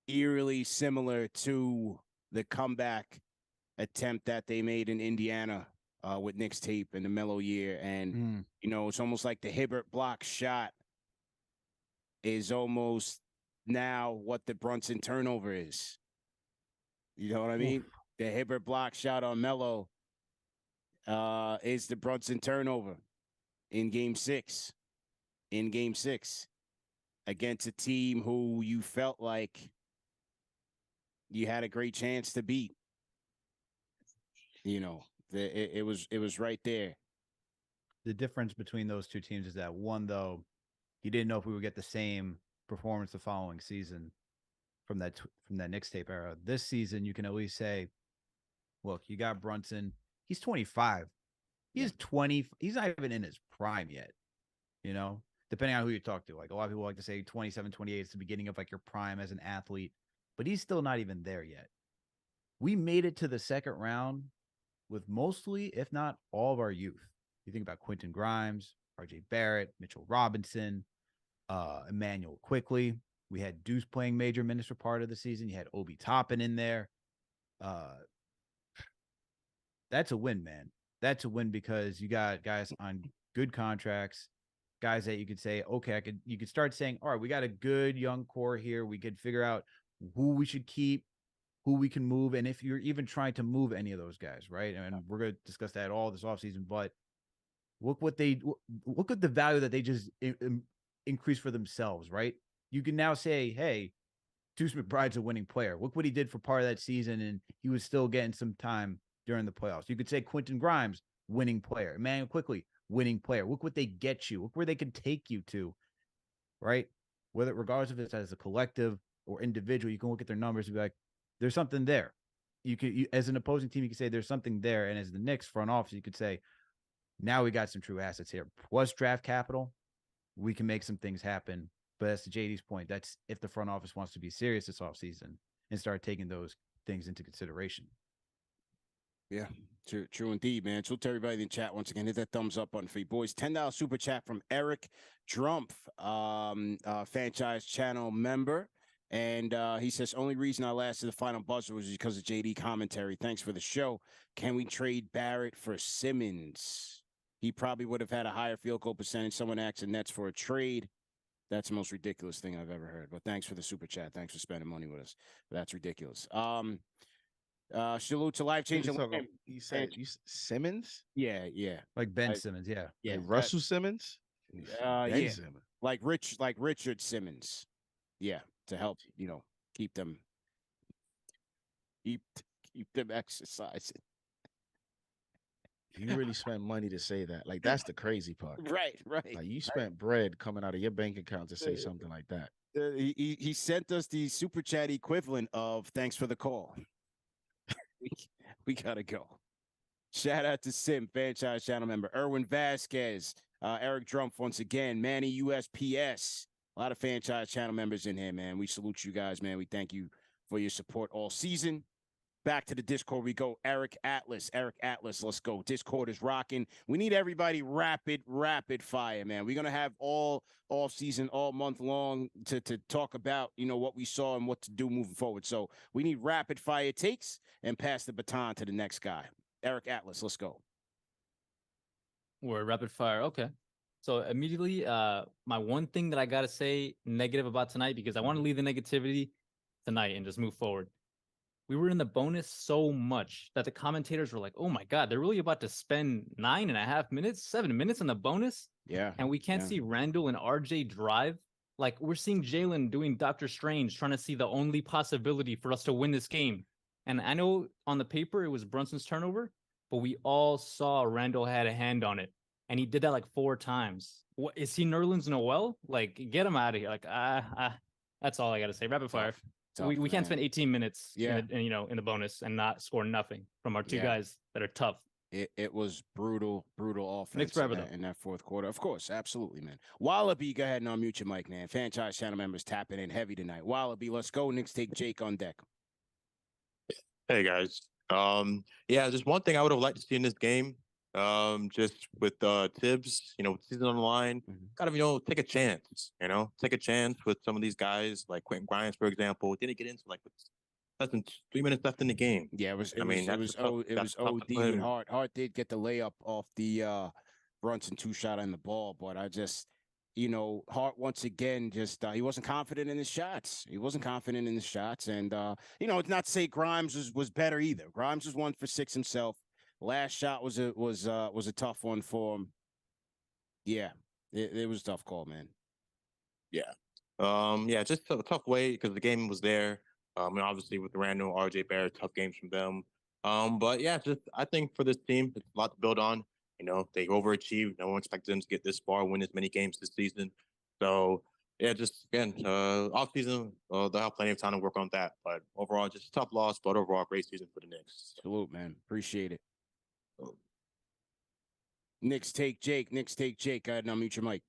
eerily similar to the comeback attempt that they made in Indiana with Knicks tape in the Melo year. And, you know, it's almost like the Hibbert block shot is almost now what the Brunson turnover is. You know what I mean? Oof. The Hibbert block shot on Melo is the Brunson turnover in Game 6. In Game 6 against a team who you felt like you had a great chance to beat. You know, it was right there. The difference between those two teams is that one, though, you didn't know if we would get the same performance the following season from that Knicks tape era. This season, you can at least say, look, you got Brunson. He's 25. He's 20. He's not even in his prime yet, you know, depending on who you talk to. Like, a lot of people like to say 27, 28 is the beginning of like your prime as an athlete, but he's still not even there yet. We made it to the second round with mostly, if not all, of our youth. You think about Quentin Grimes, RJ Barrett, Mitchell Robinson, Emmanuel Quickley. We had Deuce playing major minutes for part of the season. You had Obi Toppin in there. That's a win, man. That's a win because you got guys on good contracts, guys that you could say, okay, you could start saying, all right, we got a good young core here. We could figure out who we should keep, who we can move, and if you're even trying to move any of those guys, right? And we're going to discuss that all this offseason, but look at the value that they just increased for themselves, right? You can now say, hey, Deuce McBride's a winning player. Look what he did for part of that season, and he was still getting some time during the playoffs. You could say Quentin Grimes, winning player. Emmanuel Quickley, winning player. Look what they get you. Look where they can take you to, right? Whether, regardless if it's as a collective or individual, you can look at their numbers and be like, there's something there. You as an opposing team, you can say there's something there. And as the Knicks front office, you could say, now we got some true assets here. Plus draft capital, we can make some things happen. But that's to JD's point. That's if the front office wants to be serious this offseason and start taking those things into consideration. Yeah, true indeed, man. So to everybody in chat, once again, hit that thumbs up button for you boys. $10 super chat from Eric Drumpf, Fanchise channel member. And he says, only reason I lasted the final buzzer was because of JD commentary. Thanks for the show. Can we trade Barrett for Simmons? He probably would have had a higher field goal percentage. Someone asked the Nets for a trade. That's the most ridiculous thing I've ever heard. But thanks for the super chat. Thanks for spending money with us. That's ridiculous. Salute to Life Changing. You said Simmons? Yeah. Like Ben Simmons, yeah. Like Russell Simmons? Yeah. Simmons. Like Richard Simmons. Yeah. To help, you know, keep them exercising. You really spent money to say that. Like, that's the crazy part. Right. Like, you spent bread coming out of your bank account to say something like that. He sent us the super chat equivalent of thanks for the call. we gotta go. Shout out to Sim, Fanchise channel member, Erwin Vasquez, Eric Drumpf once again, Manny USPS. A lot of Fanchise channel members in here, man. We salute you guys, man. We thank you for your support all season. Back to the Discord we go. EricAtlas, let's go. Discord is rocking. We need everybody rapid fire, man. We're gonna have all season, all month long to talk about, what we saw and what to do moving forward. So we need rapid fire takes and pass the baton to the next guy. EricAtlas, let's go. We're rapid fire. Okay. So immediately, my one thing that I gotta say negative about tonight, because I want to leave the negativity tonight and just move forward. We were in the bonus so much that the commentators were like, oh my God, they're really about to spend 9.5 minutes, 7 minutes in the bonus. Yeah. And we can't see Randle and RJ drive. Like, we're seeing Jalen doing Doctor Strange, trying to see the only possibility for us to win this game. And I know on the paper it was Brunson's turnover, but we all saw Randle had a hand on it. And he did that like 4 times. What is he, Nerlens Noel? Like, get him out of here. Like, that's all I got to say. Rapid fire. Tough, we can't spend 18 minutes in the bonus and not score nothing from our two guys that are tough. It was brutal offense Knicks forever, in that fourth quarter. Of course, absolutely, man. Wallabee, go ahead and unmute your mic, man. Fanchise channel members tapping in heavy tonight. Wallabee, let's go. Knicks take Jake on deck. Hey guys. Just one thing I would have liked to see in this game. Just with Thibs, with season on the line, gotta, take a chance, take a chance with some of these guys like Quentin Grimes, for example. Didn't get into like less than 3 minutes left in the game. Yeah, it was OD. And Hart did get the layup off the Brunson 2-shot on the ball, but I just, Hart once again just he wasn't confident in his shots. And it's not to say Grimes was better either. Grimes was 1 for 6 himself. Last shot was a tough one for him. Yeah, it was a tough call, man. Yeah. Just a tough way because the game was there. Obviously with Randle, RJ Barrett, tough games from them. But yeah, I think for this team, it's a lot to build on. They overachieved. No one expected them to get this far, win as many games this season. So yeah, just again, off season, they'll have plenty of time to work on that. But overall, just a tough loss, but overall great season for the Knicks. Salute, man. Appreciate it. KnicksTakeJake. Go ahead and unmute your mic.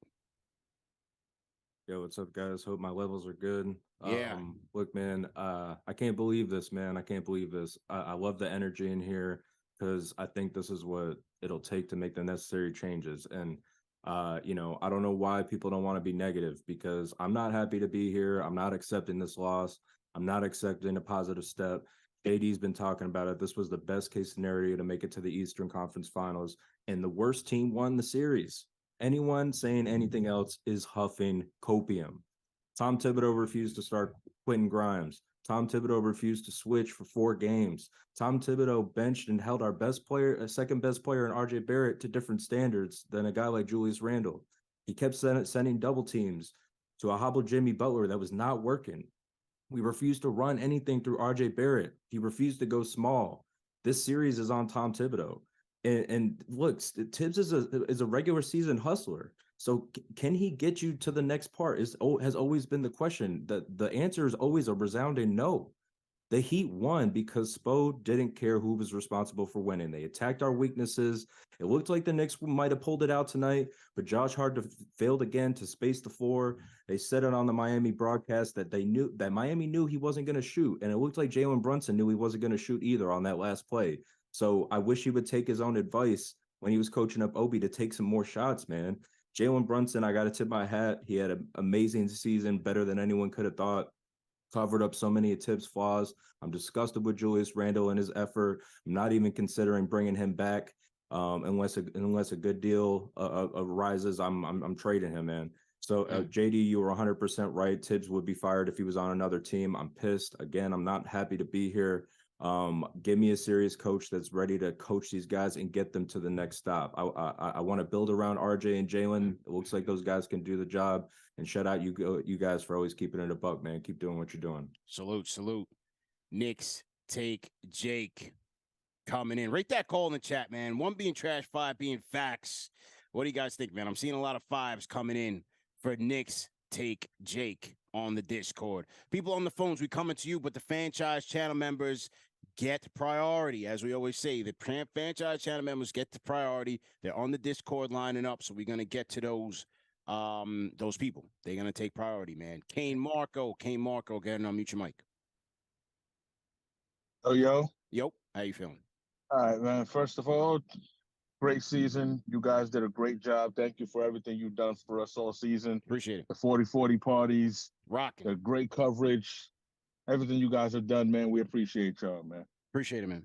Yo, what's up, guys? Hope my levels are good. Yeah. Look, man, I can't believe this, man. I can't believe this. I love the energy in here because I think this is what it'll take to make the necessary changes. And, I don't know why people don't want to be negative because I'm not happy to be here. I'm not accepting this loss. I'm not accepting a positive step. JD's been talking about it. This was the best case scenario to make it to the Eastern Conference Finals, and the worst team won the series. Anyone saying anything else is huffing copium. Tom Thibodeau refused to start Quentin Grimes. Tom Thibodeau refused to switch for 4 games. Tom Thibodeau benched and held our second best player in RJ Barrett to different standards than a guy like Julius Randle. He kept sending double teams to a hobbled Jimmy Butler that was not working. We refused to run anything through RJ Barrett. He refused to go small. This series is on Tom Thibodeau. And look, Thibs is a regular season hustler. So can he get you to the next part has always been the question. The answer is always a resounding no. The Heat won because Spo didn't care who was responsible for winning. They attacked our weaknesses. It looked like the Knicks might have pulled it out tonight, but Josh Hart failed again to space the floor. They said it on the Miami broadcast that Miami knew he wasn't going to shoot, and it looked like Jalen Brunson knew he wasn't going to shoot either on that last play. So I wish he would take his own advice when he was coaching up Obi to take some more shots, man. Jalen Brunson, I got to tip my hat. He had an amazing season, better than anyone could have thought. Covered up so many of Thibs' flaws. I'm disgusted with Julius Randle and his effort. I'm not even considering bringing him back unless a good deal arises. I'm trading him, man. So JD, you were 100% right. Thibs would be fired if he was on another team. I'm pissed. Again, I'm not happy to be here. Give me a serious coach that's ready to coach these guys and get them to the next stop. I want to build around RJ and Jalen. It looks like those guys can do the job. And shout out you guys for always keeping it a buck, man. Keep doing what you're doing. Salute. KnicksTakeJake coming in. Rate that call in the chat, man. 1 being trash, 5 being facts. What do you guys think, man? I'm seeing a lot of 5s coming in for KnicksTakeJake on the Discord. People on the phones, we coming to you, but the Fanchise channel members get priority. As we always say, the franchise channel members get the priority. They're on the Discord lining up, so we're going to get to those people. They're going to take priority, man. Kane Marco, go ahead and unmute your mic. Oh, yo. How you feeling? All right, man. First of all, great season. You guys did a great job. Thank you for everything you've done for us all season. Appreciate it. The 40-40 parties. Rocking. The great coverage. Everything you guys have done, man. We appreciate y'all, man. Appreciate it, man.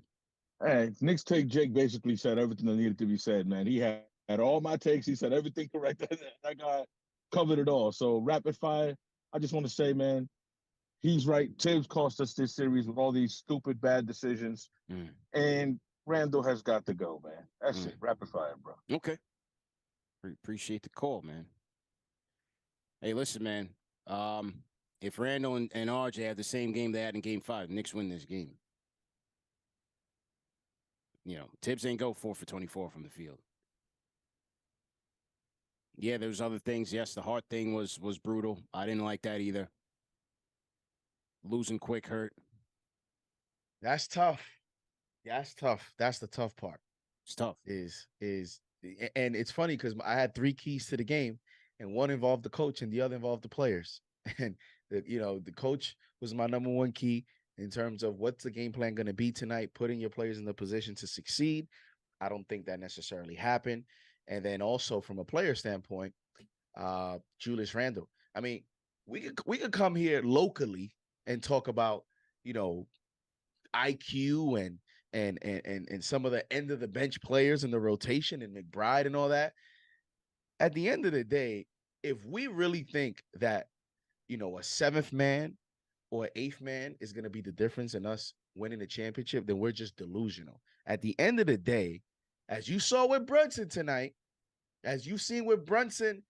Hey, KnicksTakeJake basically said everything that needed to be said, man. He had all my takes. He said everything correct. That guy covered it all. So rapid fire, I just want to say, man, he's right. Thibs cost us this series with all these stupid, bad decisions. And Randle has got to go, man. That's it. Rapid fire, bro. Okay. Appreciate the call, man. Hey, listen, man. If Randle and RJ have the same game they had in Game 5, Knicks win this game. You know, Thibs ain't go 4 for 24 from the field. Yeah, there was other things. Yes, the heart thing was brutal. I didn't like that either. Losing quick hurt. That's tough. That's tough. That's the tough part. It's tough. And it's funny because I had 3 keys to the game, and one involved the coach and the other involved the players. And the coach was my number 1 key in terms of what's the game plan going to be tonight, putting your players in the position to succeed. I don't think that necessarily happened. And then also from a player standpoint, Julius Randle. I mean, we could come here locally and talk about, IQ and some of the end of the bench players in the rotation and McBride and all that. At the end of the day, if we really think that, a 7th man or 8th man is going to be the difference in us winning the championship, then we're just delusional. At the end of the day, as you saw with Brunson tonight, as you've seen with Brunson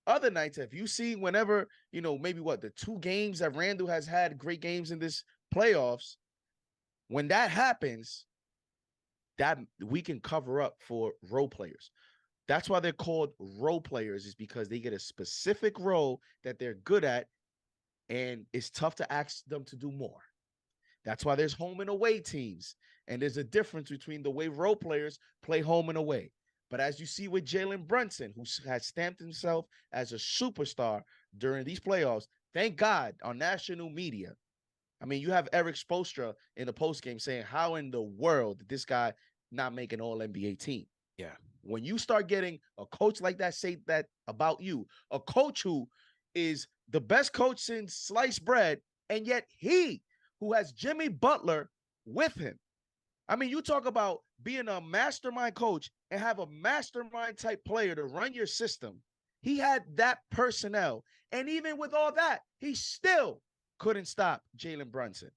other nights, if you see whenever, maybe the 2 games that Randle has had great games in this playoffs, when that happens, that we can cover up for role players. That's why they're called role players, is because they get a specific role that they're good at, and it's tough to ask them to do more. That's why there's home and away teams, and there's a difference between the way role players play home and away. But as you see with Jalen Brunson, who has stamped himself as a superstar during these playoffs, thank God, on national media. I mean, you have Eric Spoelstra in the postgame saying, how in the world did this guy not make an all-NBA team? Yeah. When you start getting a coach like that say that about you, a coach who is the best coach since sliced bread, and yet he, who has Jimmy Butler with him. I mean, you talk about being a mastermind coach and have a mastermind type player to run your system. He had that personnel. And even with all that, he still couldn't stop Jalen Brunson.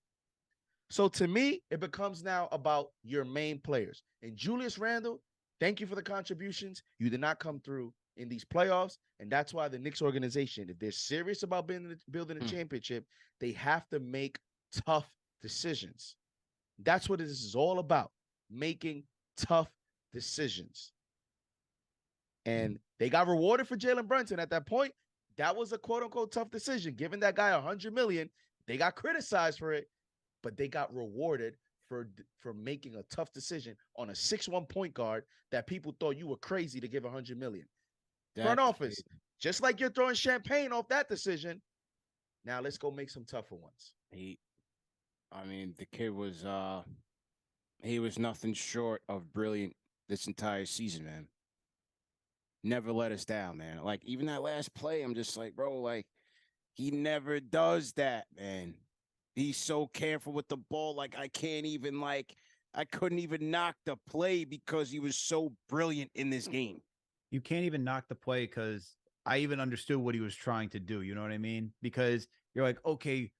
So to me, it becomes now about your main players. And Julius Randle, thank you for the contributions. You did not come through in these playoffs. And that's why the Knicks organization, if they're serious about building a championship, they have to make tough decisions. That's what this is all about, making tough decisions. And they got rewarded for Jalen Brunson at that point. That was a quote-unquote tough decision. Giving that guy $100 million, they got criticized for it, but they got rewarded for making a tough decision on a 6'1" point guard that people thought you were crazy to give $100 million. Front office, just like you're throwing champagne off that decision, now let's go make some tougher ones. The kid was he was nothing short of brilliant this entire season, man. Never let us down, man. Like, even that last play, I'm just like, bro, like, he never does that, man. He's so careful with the ball. Like, I couldn't even knock the play because he was so brilliant in this game. You can't even knock the play because I even understood what he was trying to do. You know what I mean? Because you're like, okay,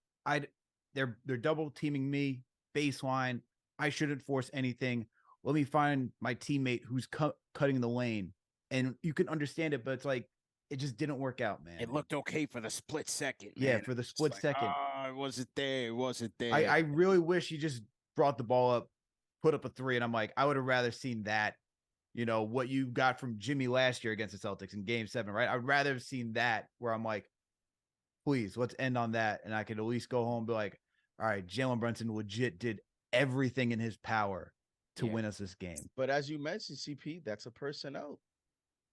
they're double teaming me baseline. I shouldn't force anything. Let me find my teammate who's cutting the lane. And you can understand it, but it's like, it just didn't work out, man. It looked okay for the split second, man. Yeah, for the split second. It wasn't there. It wasn't there. I really wish he just brought the ball up, put up a 3, and I'm like, I would have rather seen that, what you got from Jimmy last year against the Celtics in Game 7, right? I'd rather have seen that where I'm like, please, let's end on that. And I could at least go home and be like, all right, Jalen Brunson legit did everything in his power to win us this game. But as you mentioned, CP, that's a personnel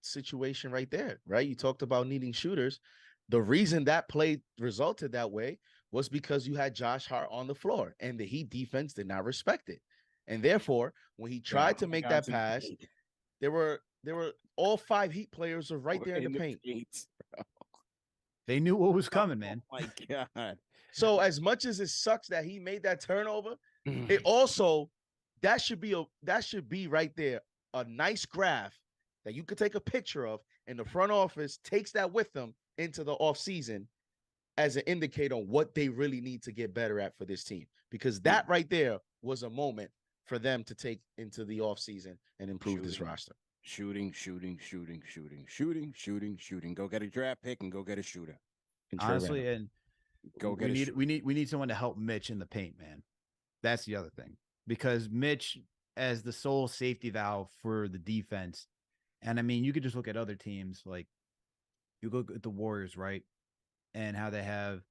situation right there, right? You talked about needing shooters. The reason that play resulted that way was because you had Josh Hart on the floor, and the Heat defense did not respect it. And therefore, when he tried to make that pass, there were all 5 Heat players were right there in the paint. They knew what was coming, man. Oh my God. So as much as it sucks that he made that turnover, it also that should be right there a nice graph that you could take a picture of, and the front office takes that with them into the offseason as an indicator on what they really need to get better at for this team. Because that right there was a moment for them to take into the offseason and improve this roster. Shooting. Go get a draft pick and go get a shooter. Honestly, and we need someone to help Mitch in the paint, man. That's the other thing. Because Mitch, as the sole safety valve for the defense, and I mean, you could just look at other teams, like you look at the Warriors, right? And how they have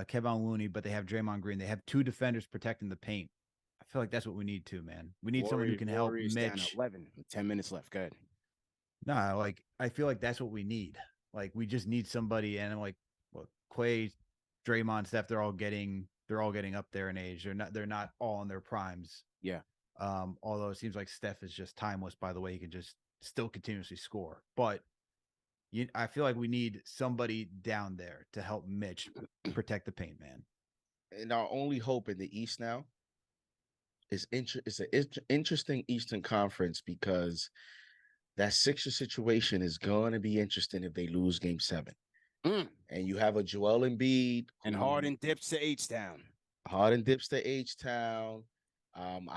Kevin Looney, but they have Draymond Green. They have 2 defenders protecting the paint. I feel like that's what we need too, man. We need someone who can help Mitch. 11, 10 minutes left. Go ahead. Nah, like I feel like that's what we need. Like we just need somebody, and I'm like, look, Quay, Draymond, Steph, they're all getting up there in age. They're not all in their primes. Yeah. Although it seems like Steph is just timeless by the way he can just still continuously score. But I feel like we need somebody down there to help Mitch protect the paint, man. And our only hope in the East now is it's an interesting Eastern Conference, because that Sixers situation is going to be interesting if they lose Game 7. And you have a Joel Embiid. And Harden dips to H-Town. I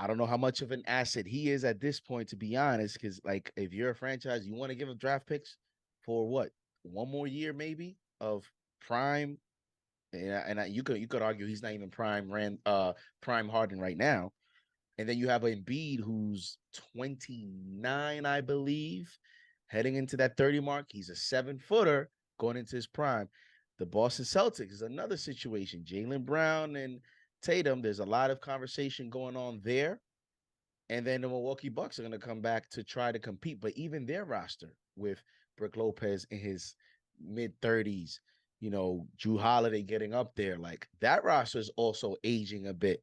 don't know how much of an asset he is at this point, to be honest, because like if you're a franchise, you want to give him draft picks for what, 1 more year maybe of prime, and you could argue he's not even prime Harden right now, and then you have Embiid who's 29, I believe, heading into that 30 mark. He's a 7-footer going into his prime. The Boston Celtics is another situation. Jaylen Brown and Tatum, there's a lot of conversation going on there. And then the Milwaukee Bucks are going to come back to try to compete. But even their roster with Brook Lopez in his mid-30s, Jrue Holiday getting up there, like that roster is also aging a bit.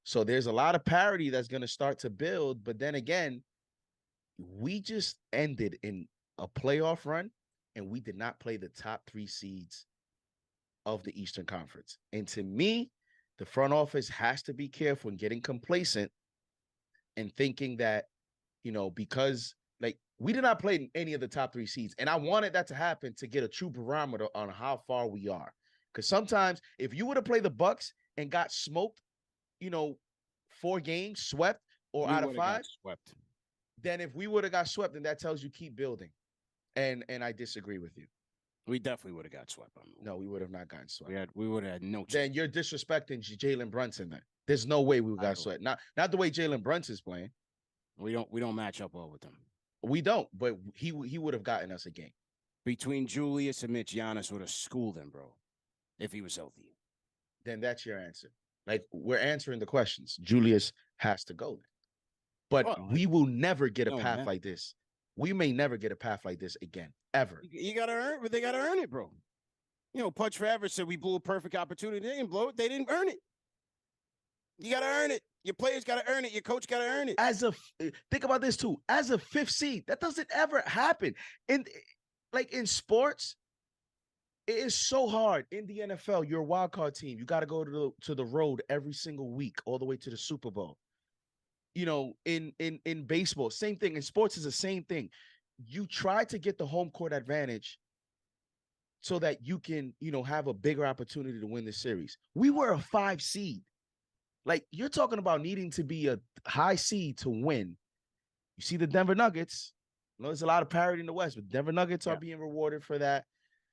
So there's a lot of parity that's going to start to build. But then again, we just ended in a playoff run, and we did not play the top 3 seeds of the Eastern Conference. And to me, the front office has to be careful in getting complacent and thinking that, because like we did not play in any of the top 3 seeds. And I wanted that to happen to get a true barometer on how far we are. Because sometimes if you would have played the Bucks and got smoked, 4 games, swept, or out of 5, swept. Then if we would have got swept, then that tells you keep building. And I disagree with you. We definitely would have got swept. No, we would have not gotten swept. We would have had no chance. Then you're disrespecting Jalen Brunson. Then there's no way we got swept. Not the way Jalen Brunson's playing. We don't match up well with them. We don't. But he would have gotten us a game. Between Julius and Mitch, Giannis would have schooled him, bro, if he was healthy. Then that's your answer. Like we're answering the questions. Julius has to go. But we will never get a path like this. We may never get a path like this again, ever. You got to earn it, but they got to earn it, bro. Pudge Forever said we blew a perfect opportunity. They didn't blow it. They didn't earn it. You got to earn it. Your players got to earn it. Your coach got to earn it. Think about this too. As a 5th seed, that doesn't ever happen. In sports, it is so hard. In the NFL, you're a wild card team. You got to go to the road every single week, all the way to the Super Bowl. In baseball, same thing. In sports is the same thing. You try to get the home court advantage so that you can, have a bigger opportunity to win the series. We were a 5 seed. Like you're talking about needing to be a high seed to win. You see the Denver Nuggets. There's a lot of parity in the West, but Denver Nuggets are being rewarded for that.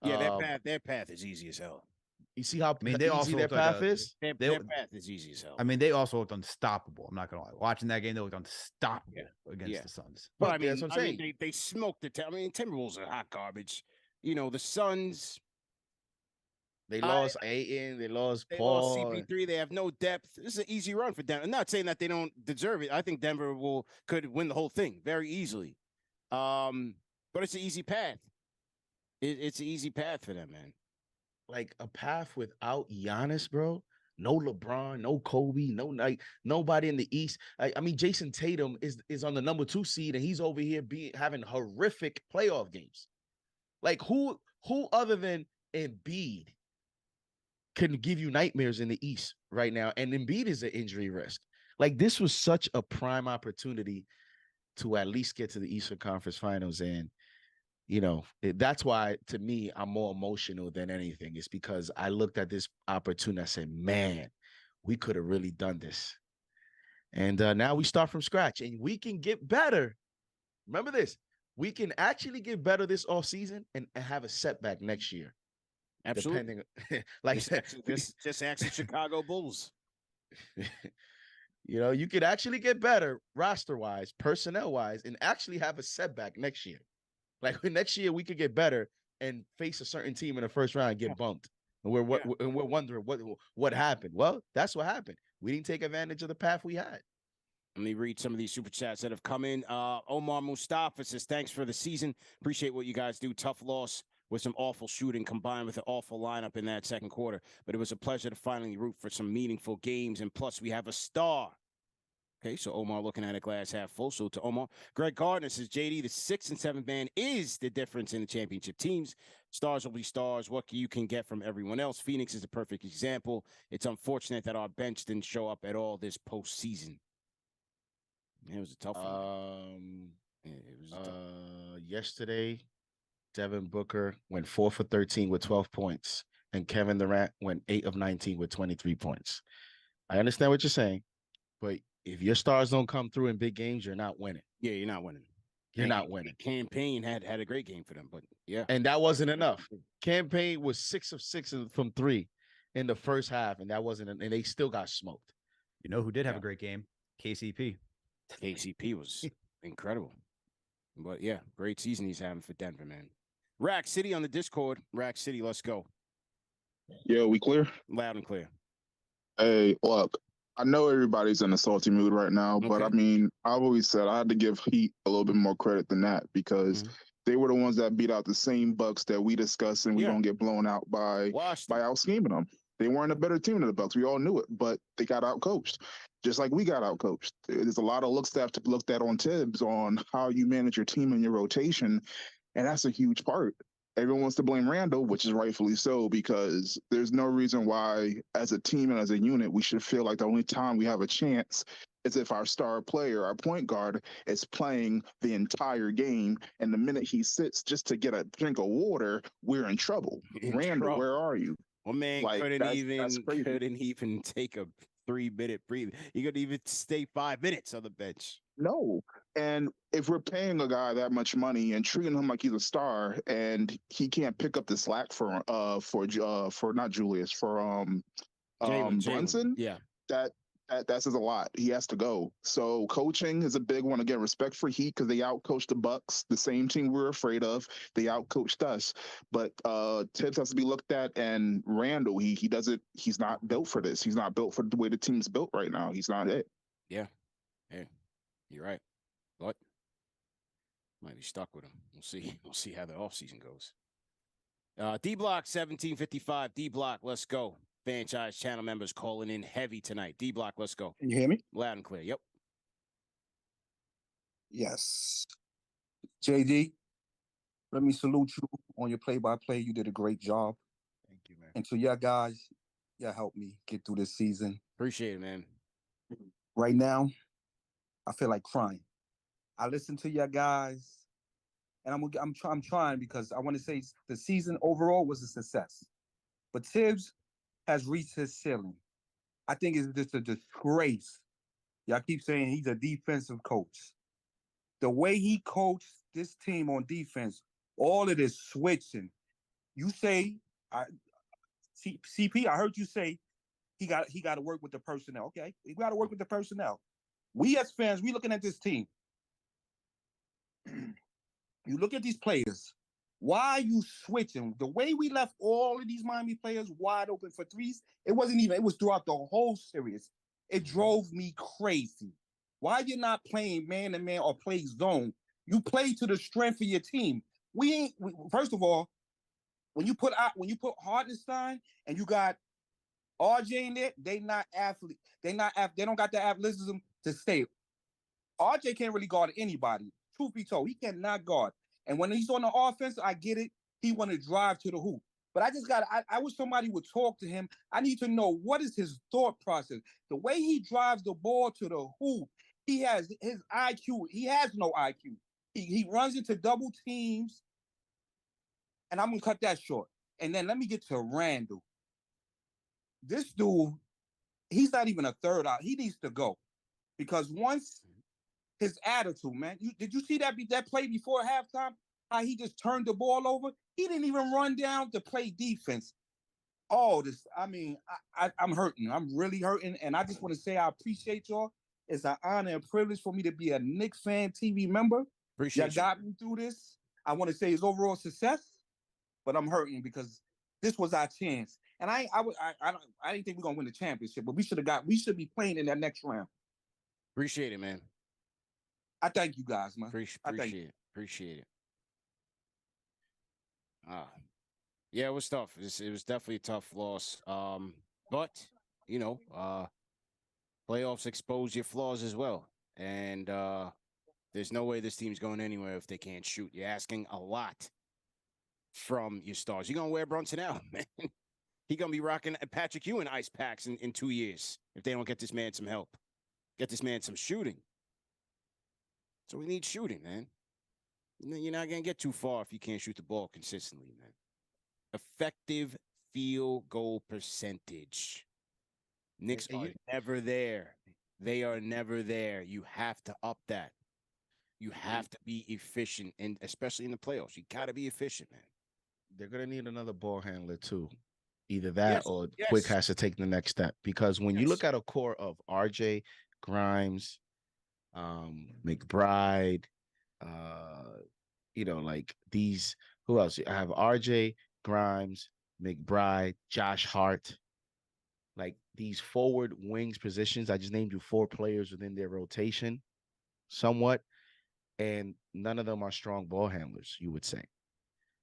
Yeah, their path is easy as hell. You see how easy their path is? Their path is easy as hell. I mean, they also looked unstoppable. I'm not going to lie. Watching that game, they looked unstoppable against the Suns. But I mean, that's what I'm saying. They smoked it. Timberwolves are hot garbage. The Suns, They lost Ayton. They lost They Paul. lost CP3. They have no depth. This is an easy run for Denver. I'm not saying that they don't deserve it. I think Denver could win the whole thing very easily. But it's an easy path. It's an easy path for them, man. Like a path without Giannis, bro. No LeBron, no Kobe, nobody in the East. I mean, Jason Tatum is on the number 2 seed, and he's over here having horrific playoff games. Like who other than Embiid can give you nightmares in the East right now? And Embiid is an injury risk. Like this was such a prime opportunity to at least get to the Eastern Conference Finals, and that's why, to me, I'm more emotional than anything. It's because I looked at this opportunity. I said, man, we could have really done this. And now we start from scratch, and we can get better. Remember this. We can actually get better this offseason and have a setback next year. Absolutely. Just ask the Chicago Bulls. You could actually get better roster-wise, personnel-wise, and actually have a setback next year. Like next year, we could get better and face a certain team in the first round and get bumped. And we're wondering what happened. Well, that's what happened. We didn't take advantage of the path we had. Let me read some of these super chats that have come in. Omar Mustafa says, thanks for the season. Appreciate what you guys do. Tough loss with some awful shooting combined with an awful lineup in that second quarter. But it was a pleasure to finally root for some meaningful games. And plus, we have a star. Okay, so Omar looking at a glass half full. So to Omar. Greg Gardner says, JD, the 6 and 7 man is the difference in the championship teams. Stars will be stars. What you can get from everyone else. Phoenix is a perfect example. It's unfortunate that our bench didn't show up at all this postseason. It was a tough one. Yesterday, Devin Booker went 4 for 13 with 12 points, and Kevin Durant went 8 of 19 with 23 points. I understand what you're saying, but if your stars don't come through in big games, you're not winning. Yeah, you're not winning. You're not winning. Campaign had a great game for them, but yeah. And that wasn't enough. Campaign was 6 of 6 from 3 in the first half, and that wasn't, and they still got smoked. You know who did have a great game? KCP. KCP was incredible. But yeah, great season he's having for Denver, man. Rack City on the Discord. Rack City, let's go. Yeah, we clear? Loud and clear. Hey, look, I know everybody's in a salty mood right now, but I mean, I've always said I had to give Heat a little bit more credit than that because they were the ones that beat out the same Bucks that we discussed, and we don't get blown out by out scheming them. They weren't a better team than the Bucks. We all knew it, but they got out coached, just like we got out coached. There's a lot of looks that have to be looked at on Thibs on how you manage your team and your rotation, and that's a huge part. Everyone wants to blame Randle, which is rightfully so, because there's no reason why, as a team and as a unit, we should feel like the only time we have a chance is if our star player, our point guard, is playing the entire game, and the minute he sits just to get a drink of water, we're in trouble. Randle, where are you? Well, man, couldn't even take a 3-minute breather. He couldn't even stay 5 minutes on the bench. No. And if we're paying a guy that much money and treating him like he's a star, and he can't pick up the slack for not Julius, for Brunson, that says a lot. He has to go. So coaching is a big one. Again, respect for Heat because they outcoached the Bucks, the same team we were afraid of. They outcoached us. But Thibs has to be looked at, and Randle, he's not built for this. He's not built for the way the team's built right now. He's not it. Yeah. Hey, you're right. But might be stuck with him. We'll see. We'll see how the offseason goes. D-Block 1755. D-Block, let's go. Fanchise channel members calling in heavy tonight. D-Block, let's go. Can you hear me? Loud and clear. Yep. Yes. JD, let me salute you on your play-by-play. You did a great job. Thank you, man. And to y'all guys, y'all helped me get through this season. Appreciate it, man. Right now, I feel like crying. I listen to y'all guys, and I'm trying because I want to say the season overall was a success. But Thibs has reached his ceiling. I think it's just a disgrace. Y'all keep saying he's a defensive coach. The way he coached this team on defense, all of this switching. You say, CP, I heard you say he got to work with the personnel. Okay, he got to work with the personnel. We as fans, we looking at this team. You look at these players. Why are you switching? The way we left all of these Miami players wide open for threes, it was throughout the whole series. It drove me crazy. Why you not playing man-to-man or play zone? You play to the strength of your team. First of all, when you put Hartenstein and you got RJ in there, they not athlete. They don't got the athleticism to stay. RJ can't really guard anybody. Truth be told, he cannot guard. And when he's on the offense, I get it. He want to drive to the hoop. But I wish somebody would talk to him. I need to know what is his thought process. The way he drives the ball to the hoop, he has his IQ. He has no IQ. He runs into double teams. And I'm going to cut that short. And then let me get to Randle. This dude, he's not even a third out. He needs to go. Because once his attitude, man, did you see that play before halftime? How he just turned the ball over? He didn't even run down to play defense. I'm hurting. I'm really hurting. And I just want to say I appreciate y'all. It's an honor and privilege for me to be a KnicksFanTV member. Appreciate you. Got me through this. I want to say it's overall success, but I'm hurting because this was our chance. And I didn't think we're gonna win the championship, but we should be playing in that next round. Appreciate it, man. I thank you guys, man. Appreciate it. Yeah, it was tough. It was definitely a tough loss. But playoffs expose your flaws as well. And there's no way this team's going anywhere if they can't shoot. You're asking a lot from your stars. You're gonna wear Brunson out, man. He gonna be rocking Patrick Ewing ice packs in 2 years if they don't get this man some help. Get this man some shooting. So we need shooting, man. You're not going to get too far if you can't shoot the ball consistently, man. Effective field goal percentage. Knicks are never there. They are never there. You have to up that. You have to be efficient, and especially in the playoffs. You got to be efficient, man. They're going to need another ball handler, too. Either that or Quick has to take the next step. Because when you look at a core of RJ, Grimes, McBride, like these, who else? I have RJ, Grimes, McBride, Josh Hart. Like these forward wings positions, I just named you 4 players within their rotation somewhat, and none of them are strong ball handlers, you would say.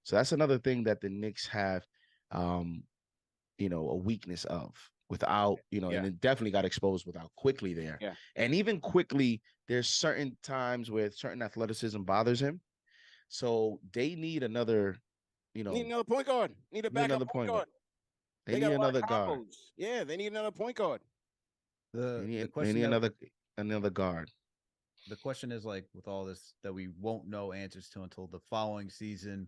So that's another thing that the Knicks have, a weakness of without, and it definitely got exposed without Quickley there. Yeah. And even Quickley, there's certain times where certain athleticism bothers him. So they need another, need another point guard. Need a backup point guard. They need another guard. Yeah, they need another point guard. They need another guard. The question is, like, with all this that we won't know answers to until the following season,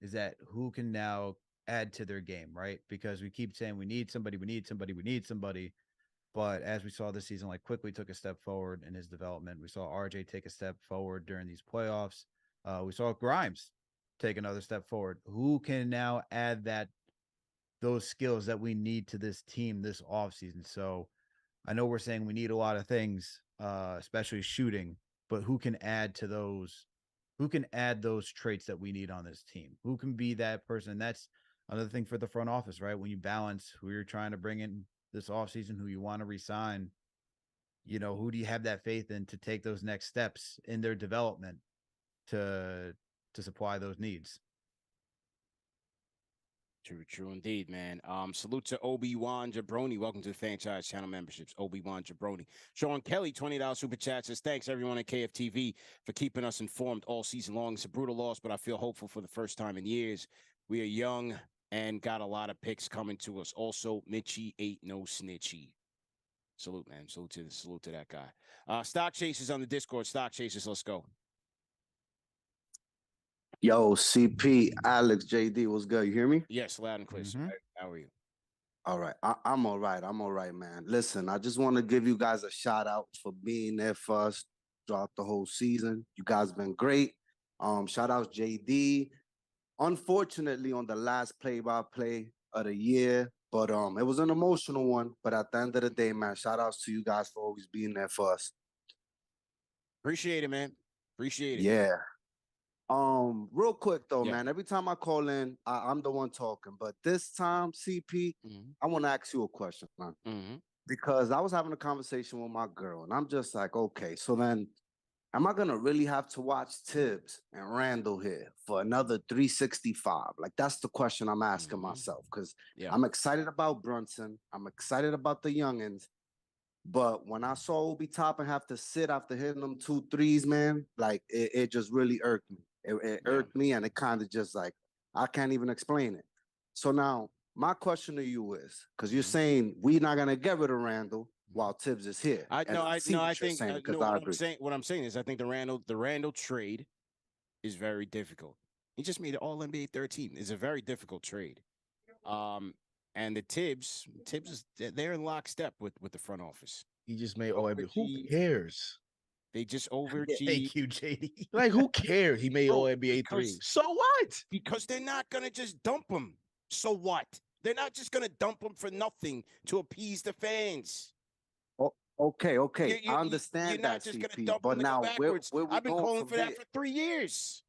is that who can now add to their game, right? Because we keep saying we need somebody. But as we saw this season, like Quickley took a step forward in his development. We saw RJ take a step forward during these playoffs. We saw Grimes take another step forward. Who can now add those skills that we need to this team this offseason? So I know we're saying we need a lot of things, especially shooting, but who can add to those? Who can add those traits that we need on this team? Who can be that person? And that's another thing for the front office, right? When you balance who you're trying to bring in this offseason, who you want to resign, who do you have that faith in to take those next steps in their development to supply those needs? True indeed, man. Salute to Obi-Wan Jabroni. Welcome to the Fanchise channel memberships. Obi-Wan Jabroni. Sean Kelly, $20 super chat says, thanks everyone at KFTV for keeping us informed all season long. It's a brutal loss, but I feel hopeful for the first time in years. We are young and got a lot of picks coming to us. Also, Mitchie ain't no snitchy. Salute, man. Salute to that guy. Stock Chasers on the Discord. Stock Chasers, let's go. Yo, CP, Alex, JD, what's good? You hear me? Yes, loud and clear. How are you? All right. I'm all right. I'm all right, man. Listen, I just want to give you guys a shout out for being there for us throughout the whole season. You guys been great. Shout out JD. Unfortunately, on the last play-by-play of the year, but it was an emotional one. But at the end of the day, man, shout outs to you guys for always being there for us. Appreciate it, man. Appreciate it. Yeah. Real quick though, Yeah. man. Every time I call in, I'm the one talking. But this time, CP, I want to ask you a question, man. Because I was having a conversation with my girl, and I'm just like, okay, so then am I gonna really have to watch Thibs and Randle here for another 365? Like, that's the question I'm asking myself. Because I'm excited about Brunson. I'm excited about the youngins. But when I saw Obi Toppin have to sit after hitting them 2 threes, man, like it just really irked me. It irked me, and it kind of just like, I can't even explain it. So now my question to you is, because you're saying we're not gonna get rid of Randle while Thibs is here. I think agree. what I'm saying is I think the Randle trade is very difficult. He just made an All NBA third team. It's a very difficult trade. And the Thibs is they're in lockstep with the front office. He just made All NBA. Who cares? They just overachieved. Thank you, JD. Like, who cares? He made All NBA 3. So what? Because they're not gonna just dump him. So what? They're not just gonna dump him for nothing to appease the fans. Okay. I understand you're not that, just CP. Gonna dump but him now, where I've been calling for that for 3 years.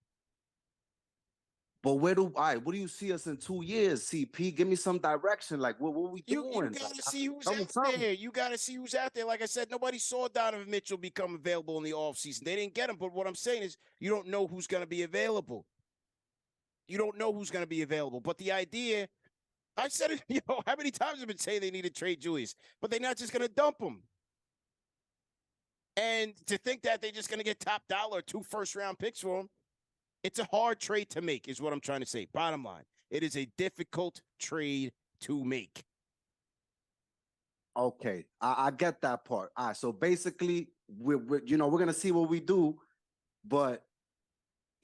But what do you see us in 2 years, CP? Give me some direction. Like, what we doing? You gotta see who's out there. You gotta see who's out there. Like I said, nobody saw Donovan Mitchell become available in the offseason. They didn't get him. But what I'm saying is, you don't know who's gonna be available. You don't know who's gonna be available. But the idea, I said it, how many times I've been saying they need to trade Julius, but they're not just gonna dump him. And to think that they're just gonna get top dollar, 2 first-round picks for him, it's a hard trade to make, is what I'm trying to say. Bottom line, it is a difficult trade to make. Okay, I get that part. All right, so basically, we're gonna see what we do, but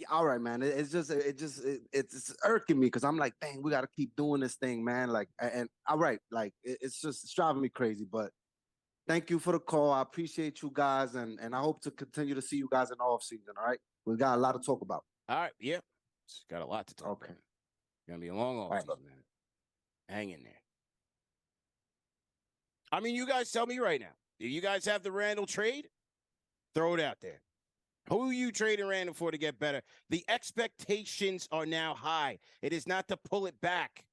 all right, man. It's irking me because I'm like, dang, we gotta keep doing this thing, man. Like, and all right, like it's driving me crazy. But thank you for the call. I appreciate you guys, and I hope to continue to see you guys in the off season. All right, we got a lot to talk about. All right, yeah, it's got a lot to talk about. It's gonna be a long off season, man. Hang in there. I mean, you guys tell me right now. If you guys have the Randle trade, throw it out there. Who are you trading Randle for to get better? The expectations are now high. It is not to pull it back.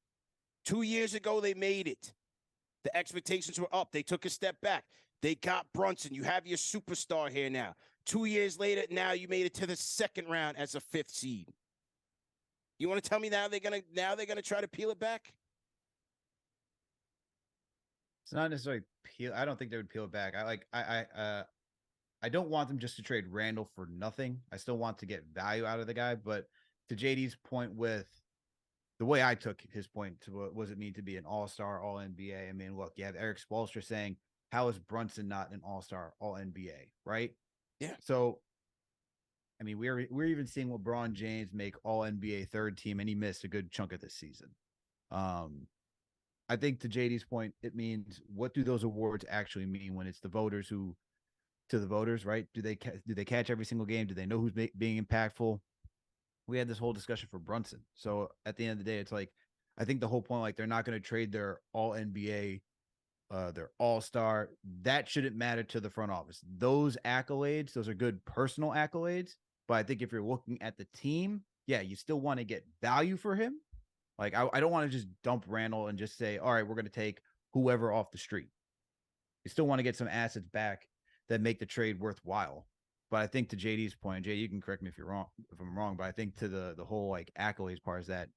2 years ago, they made it. The expectations were up. They took a step back. They got Brunson. You have your superstar here now. 2 years later, now you made it to the second round as a 5th seed. You want to tell me now they're gonna try to peel it back? It's not necessarily peel. I don't think they would peel it back. I don't want them just to trade Randle for nothing. I still want to get value out of the guy. But to JD's point, with the way I took his point to what does it mean to be an all-star, all-NBA? I mean, look, you have Eric Spoelstra saying, how is Brunson not an all-star, all-NBA, right? Yeah. So, I mean, we're even seeing LeBron James make all-NBA third team, and he missed a good chunk of this season. I think to JD's point, it means, what do those awards actually mean when it's the voters who, to the voters, right? Do they catch every single game? Do they know who's being impactful? We had this whole discussion for Brunson. So at the end of the day, it's like, I think the whole point, like, they're not going to trade their all NBA, their all-star. That shouldn't matter to the front office. Those accolades, those are good personal accolades. But I think if you're looking at the team, yeah, you still want to get value for him. Like, I don't want to just dump Randle and just say, all right, we're going to take whoever off the street. You still want to get some assets back that make the trade worthwhile. But I think to JD's point, Jay, you can correct me if I'm wrong, but I think to the whole like accolades part is that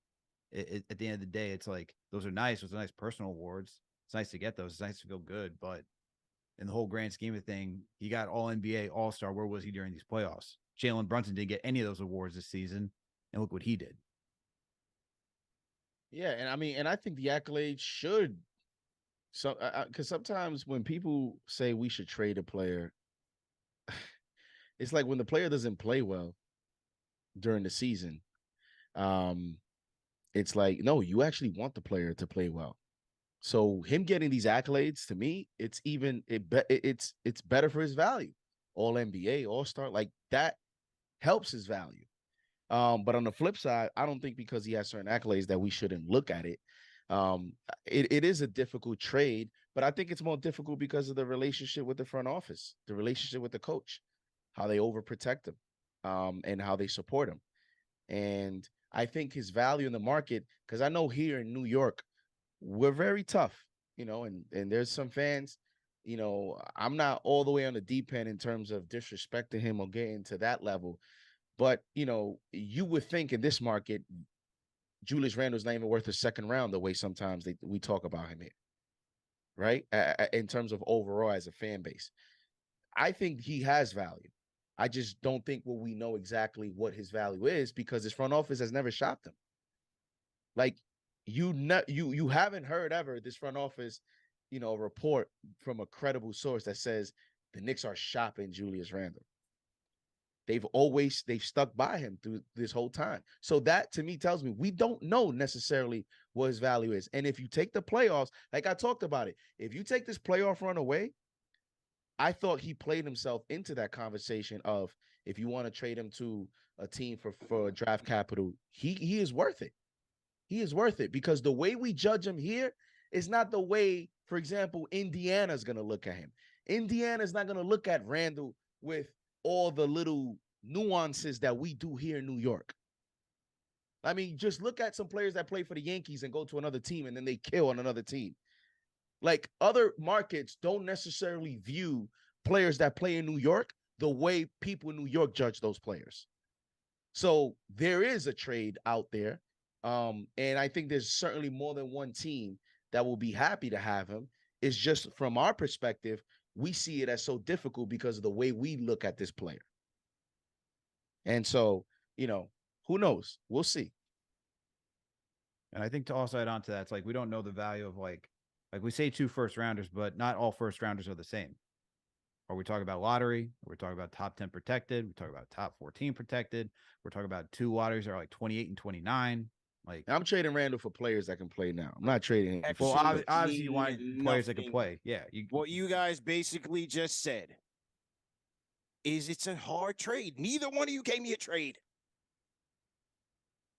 at the end of the day, it's like, those are nice. Those are nice personal awards. It's nice to get those. It's nice to feel good. But in the whole grand scheme of thing, he got all NBA, all-star. Where was he during these playoffs? Jalen Brunson didn't get any of those awards this season. And look what he did. Yeah, and I mean, and I think the accolades should. So, because sometimes when people say we should trade a player, it's like when the player doesn't play well during the season, it's like, no, you actually want the player to play well. So him getting these accolades, to me, it's better for his value. All NBA, all-star, like that helps his value. But on the flip side, I don't think because he has certain accolades that we shouldn't look at it. It is a difficult trade, but I think it's more difficult because of the relationship with the front office, the relationship with the coach, how they overprotect him, and how they support him. And I think his value in the market, because I know here in New York, we're very tough, and there's some fans, I'm not all the way on the deep end in terms of disrespecting him or getting to that level. But, you would think in this market, Julius Randle's not even worth a second round the way sometimes we talk about him here, right? In terms of overall as a fan base. I think he has value. I just don't think we know exactly what his value is because his front office has never shopped him. Like you haven't heard ever this front office, report from a credible source that says the Knicks are shopping Julius Randle. They've stuck by him through this whole time. So that to me tells me we don't know necessarily what his value is. And if you take the playoffs, like I talked about it, if you take this playoff run away, I thought he played himself into that conversation of if you want to trade him to a team for draft capital, he is worth it. He is worth it because the way we judge him here is not the way, for example, Indiana's going to look at him. Indiana's not going to look at Randle with all the little nuances that we do here in New York. I mean, just look at some players that play for the Yankees and go to another team and then they kill on another team. Like other markets don't necessarily view players that play in New York the way people in New York judge those players. So there is a trade out there. And I think there's certainly more than one team that will be happy to have him. It's just from our perspective, we see it as so difficult because of the way we look at this player. And so, who knows? We'll see. And I think to also add on to that, it's like we don't know the value of like we say 2 first rounders, but not all first rounders are the same. Are we talking about lottery? Are we talking about top 10 protected? We talk about top 14 protected. We're talking about 2 lotteries that are like 28 and 29. Like I'm trading Randle for players that can play now. I'm not trading him. Well, obviously you want players that can play. Yeah. What you guys basically just said is it's a hard trade. Neither one of you gave me a trade.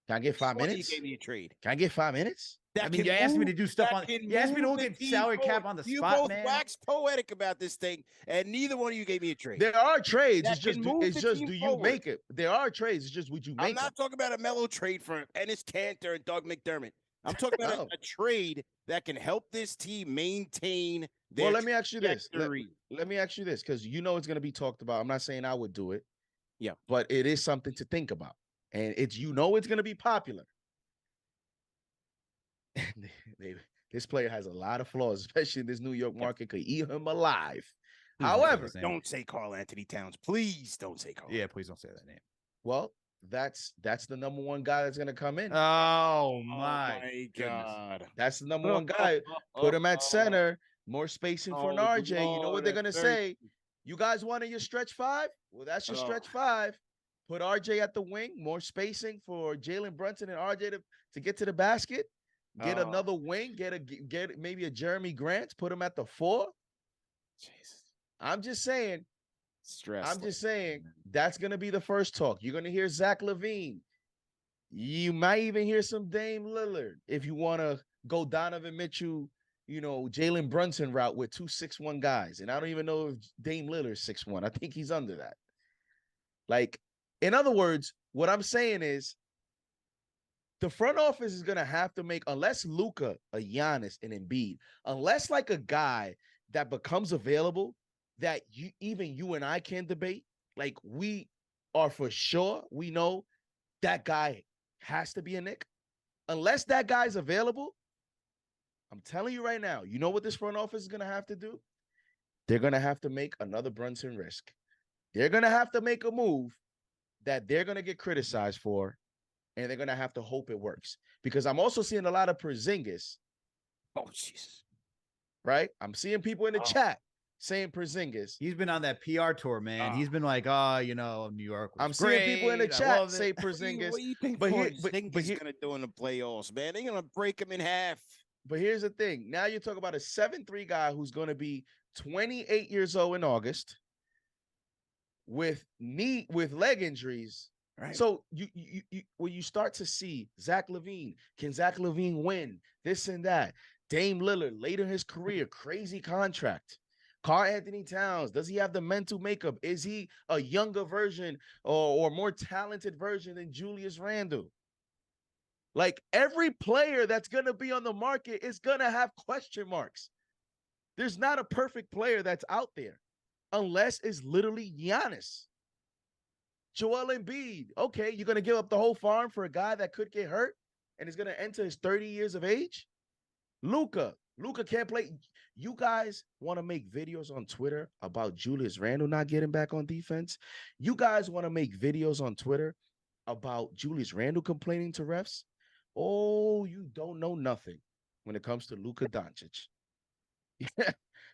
Can I get 5 minutes? You gave me a trade. Can I get 5 minutes? You asked me to do stuff on. You asked me to look at salary cap on the spot, man. You both waxed poetic about this thing, and neither one of you gave me a trade. There are trades. It's just do you make it? There are trades. It's just would you make I'm not talking about a mellow trade for Enes Kanter and Doug McDermott. I'm talking about a trade that can help this team maintain their let me ask you this. Let me ask you this, because it's going to be talked about. I'm not saying I would do it. Yeah. But it is something to think about. And it's it's going to be popular. This player has a lot of flaws, especially in this New York market. Could eat him alive. However, don't say Karl Anthony Towns. Please don't say Karl. Yeah, please don't say that name. Well, that's the number one guy that's going to come in. Oh my God. That's the number one guy. Put him at center. More spacing for an RJ. You know what they're going to say? You guys wanted your stretch 5? Well, that's your stretch 5. Put RJ at the wing. More spacing for Jalen Brunson and RJ to get to the basket. Get another wing. Get maybe a Jeremy Grant. Put him at the 4. Jesus. I'm just saying. Stress. I'm just saying that's gonna be the first talk. You're gonna hear Zach LaVine. You might even hear some Dame Lillard if you want to go Donovan Mitchell, Jalen Brunson route with 2 6'1" guys. And I don't even know if Dame Lillard's 6'1". I think he's under that. Like, in other words, what I'm saying is, the front office is going to have to make, unless Luka, a Giannis, and Embiid, unless like a guy that becomes available that you and I can debate, like we are for sure, we know that guy has to be a Knick. Unless that guy's available, I'm telling you right now, you know what this front office is going to have to do? They're going to have to make another Brunson risk. They're going to have to make a move that they're going to get criticized for, and they're going to have to hope it works. Because I'm also seeing a lot of Porzingis. Oh, Jesus. Right? I'm seeing people in the chat saying Porzingis. He's been on that PR tour, man. He's been like, New York was I'm great. seeing people in the chat say Porzingis. What do you think Porzingis is going to do in the playoffs, man? They're going to break him in half. But here's the thing. Now you're talking about a 7'3" guy who's going to be 28 years old in August with leg injuries. Right. So you when you start to see Zach LaVine, can Zach LaVine win this and that? Dame Lillard later in his career, crazy contract. Karl-Anthony Towns, does he have the mental makeup? Is he a younger version or more talented version than Julius Randle? Like, every player that's going to be on the market is going to have question marks. There's not a perfect player that's out there unless it's literally Giannis. Joel Embiid, okay, you're going to give up the whole farm for a guy that could get hurt and is going to enter his 30 years of age? Luka can't play. You guys want to make videos on Twitter about Julius Randle not getting back on defense? You guys want to make videos on Twitter about Julius Randle complaining to refs? Oh, you don't know nothing when it comes to Luka Doncic.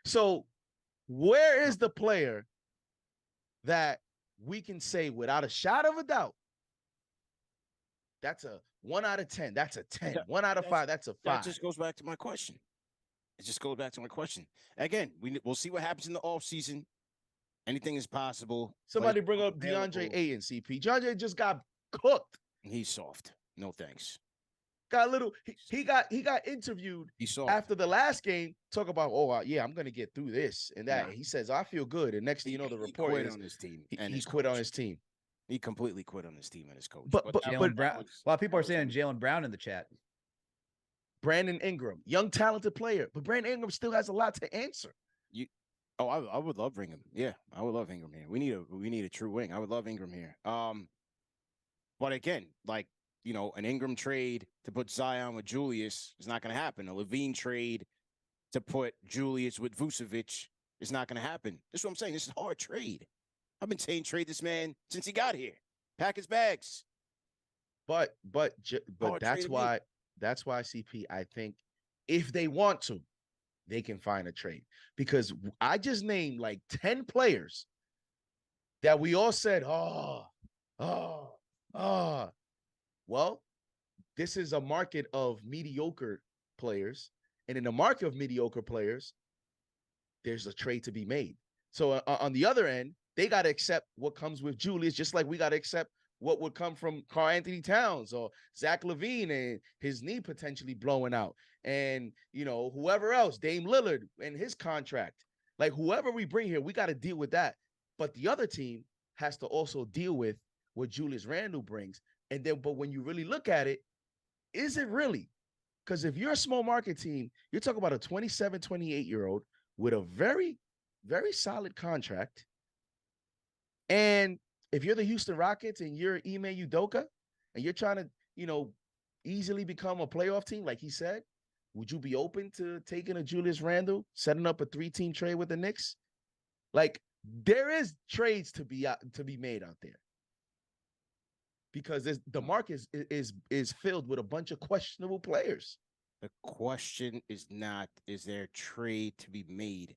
So where is the player that we can say without a shadow of a doubt, that's a 1 out of 10, that's a 10, 1 out of 5, that's a 5? That just goes back to my question. It just goes back to my question. Again, we'll see what happens in the offseason. Anything is possible. Somebody bring up DeAndre Ayton, CP. DeAndre just got cooked. He's soft. No thanks. Got a little. He got interviewed after the last game. Talk about, yeah, I'm gonna get through this and that. Yeah. He says, I feel good. And next thing you know, the report quit on his team. He quit on his team. He completely quit on his team and his coach. But Jaylen Brown. A lot of people are saying Jaylen Brown in the chat. Brandon Ingram, young talented player, but Brandon Ingram still has a lot to answer. I would love Ingram. Yeah, I would love Ingram here. We need a true wing. I would love Ingram here. But again, like, an Ingram trade to put Zion with Julius is not going to happen. A Levine trade to put Julius with Vucevic is not going to happen. This is what I'm saying. This is a hard trade. I've been saying trade this man since he got here. Pack his bags. But that's why CP, I think if they want to, they can find a trade. Because I just named like 10 players that we all said, well, this is a market of mediocre players. And in the market of mediocre players, there's a trade to be made. So on the other end, they got to accept what comes with Julius, just like we got to accept what would come from Karl-Anthony Towns or Zach LaVine and his knee potentially blowing out. And, whoever else, Dame Lillard and his contract. Like, whoever we bring here, we got to deal with that. But the other team has to also deal with what Julius Randle brings. And then, but when you really look at it, is it really? Because if you're a small market team, you're talking about a 27, 28-year-old with a very, very solid contract. And if you're the Houston Rockets and you're Ime Udoka and you're trying to, easily become a playoff team, like he said, would you be open to taking a Julius Randle, setting up a 3-team trade with the Knicks? Like, there is trades to be made out there. Because the market is filled with a bunch of questionable players. The question is not, is there a trade to be made?